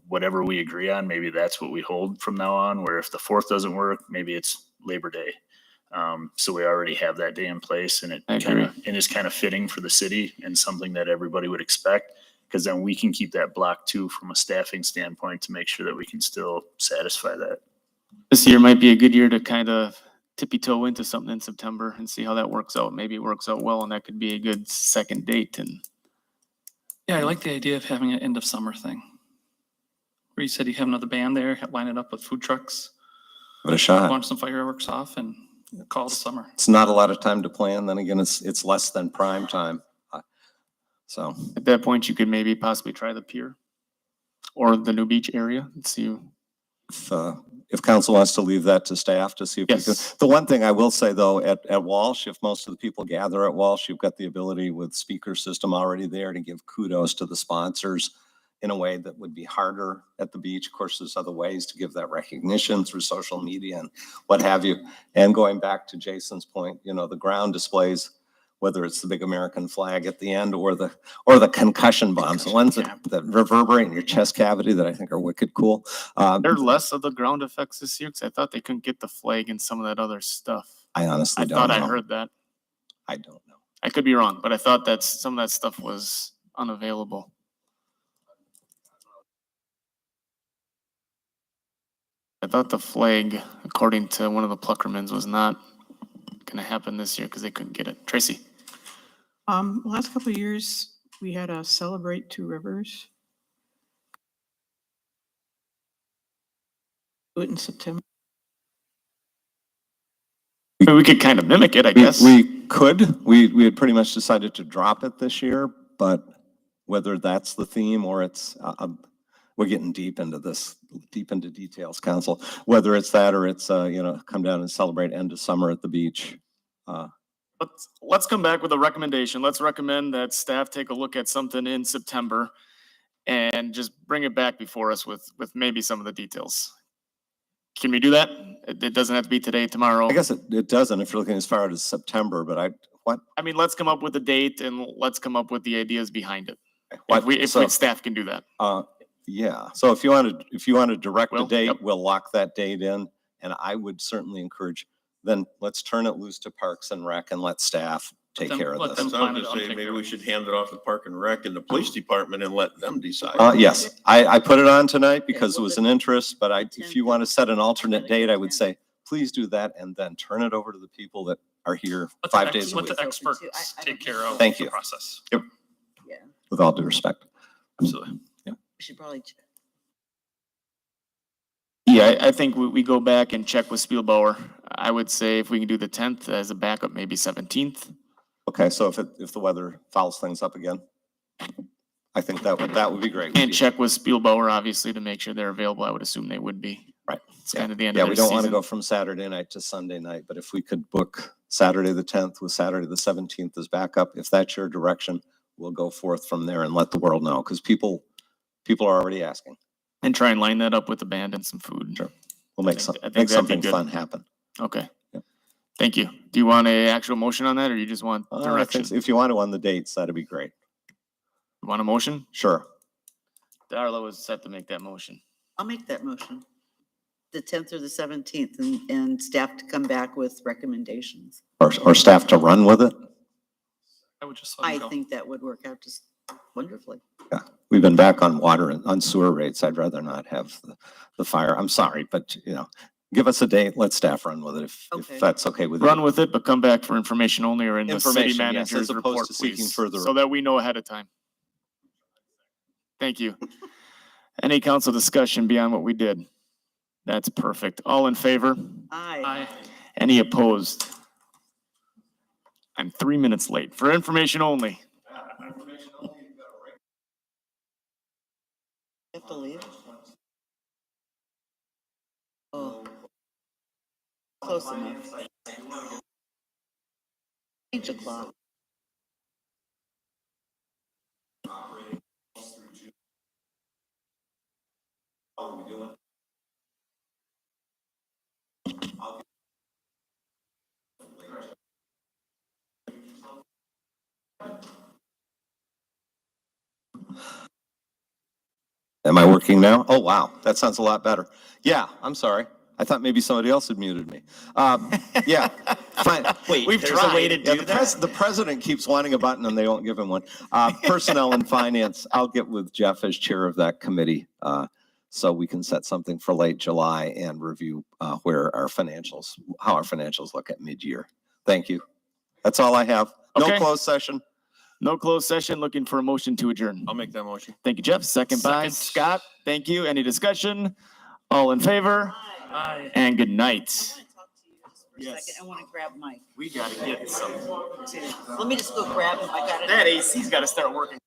whatever we agree on, maybe that's what we hold from now on, where if the 4th doesn't work, maybe it's Labor Day. So we already have that day in place and I agree. is kind of fitting for the city and something that everybody would expect. Because then we can keep that block too from a staffing standpoint to make sure that we can still satisfy that. This year might be a good year to kind of tippy toe into something in September and see how that works out. Maybe it works out well and that could be a good second date. And Yeah, I like the idea of having an end of summer thing. Where you said you have another band there, line it up with food trucks, Give it a shot. launch some fireworks off and call it summer. It's not a lot of time to plan. Then again, it's less than prime time. So at that point, you could maybe possibly try the pier or the New Beach area and see. if council wants to leave that to staff to see if we can. Yes. The one thing I will say though, at Walsh, if most of the people gather at Walsh, you've got the ability with speaker system already there to give kudos to the sponsors in a way that would be harder at the beach. Of course, there's other ways to give that recognition through social media and what have you. And going back to Jason's point, the ground displays, whether it's the big American flag at the end or the concussion bombs, the ones that reverberate in your chest cavity that I think are wicked cool. There are less of the ground effects this year because I thought they couldn't get the flag and some of that other stuff. I honestly I don't thought know. I heard that. I don't know. I could be wrong, but I thought that some of that stuff was unavailable. I thought the flag, according to one of the Pluckermans, was not going to happen this year because they couldn't get it. Tracy? Last couple of years, we had a Celebrate Two Rivers. Do it in September. We could kind of mimic it, I guess. We could, we had pretty much decided to drop it this year, but whether that's the theme or it's, we're getting deep into this, deep into details, council, whether it's that or it's, come down and celebrate end of summer at the beach. Let's come back with a recommendation. Let's recommend that staff take a look at something in September and just bring it back before us with maybe some of the details. Can we do that? It doesn't have to be today, tomorrow. I guess it doesn't if you're looking as far as September, but I mean, let's come up with a date and let's come up with the ideas behind it. If So- staff can do that. Yeah, so if you want to direct a Well, date, yep. we'll lock that date in. And I would certainly encourage, then let's turn it loose to Parks and Rec and let staff take them- care of let this. them So I plan would it, just I'll say, take maybe care we of it. should hand it off to Park and Rec and the police department and let them decide. Yes, I put it on tonight because it was an interest, but if you want to set an alternate date, I would say, please do that and then turn it over to the people that are here Let the 5 ex- days a Let week, the experts I take don't care know. of Thank the you. process. Yeah, with all due respect. Absolutely. we should probably check. Yeah, I think we go back and check with Spielbauer. I would say if we can do the 10th as a backup, maybe 17th. Okay, so if the weather fouls things up again, I think that would be great. And check with Spielbauer, obviously, to make sure they're available. I would assume they would be. Right. It's kind of the end Yeah, of we their don't want to season. go from Saturday night to Sunday night, but if we could book Saturday the 10th with Saturday the 17th as backup, if that's your direction, we'll go forth from there and let the world know, because people are already asking. And try and line that up with the band and some food. Sure. We'll make I think that'd make be something good. fun happen. Okay. Yep. Thank you. Do you want a actual motion on that or you just want I direction? think if you want to on the dates, that'd be great. You want a motion? Sure. Darla was set to make that motion. I'll make that motion. The 10th or the 17th and staff to come back with recommendations. Or staff to run with it. I would just let I them go. think that would work out just wonderfully. We've been back on water and on sewer rates. I'd rather not have the fire. I'm sorry, but give us a date. Let staff run with it if Okay. that's okay with you. Run with it, but come back for information only or in the city Information, yes, manager's as opposed report, to seeking please. further- So that we know ahead of time. Thank you. Any council discussion beyond what we did? That's perfect. All in favor? Aye. Aye. Any opposed? I'm 3 minutes late for information only. You have to leave? Oh. Close enough. Change the clock. Am I working now? Oh, wow. That sounds a lot better. Yeah, I'm sorry. I thought maybe somebody else had muted me. Yeah, fine. Wait, We've there's a way to tried. Yeah, do that? The president keeps wanting a button and they won't give him one. Personnel and finance, I'll get with Jeff as chair of that committee. So we can set something for late July and review how our financials look at mid-year. Thank you. That's all I have. No Okay. closed session. No closed session. Looking for a motion to adjourn. I'll make that motion. Thank you, Jeff. Second by Second. Scott. Thank you. Any discussion? All in favor? Aye. And good night. I want to talk to you just for a Yes. second. I want to grab Mike. We gotta get some. Let me just go grab him. I got it. That AC's gotta start working.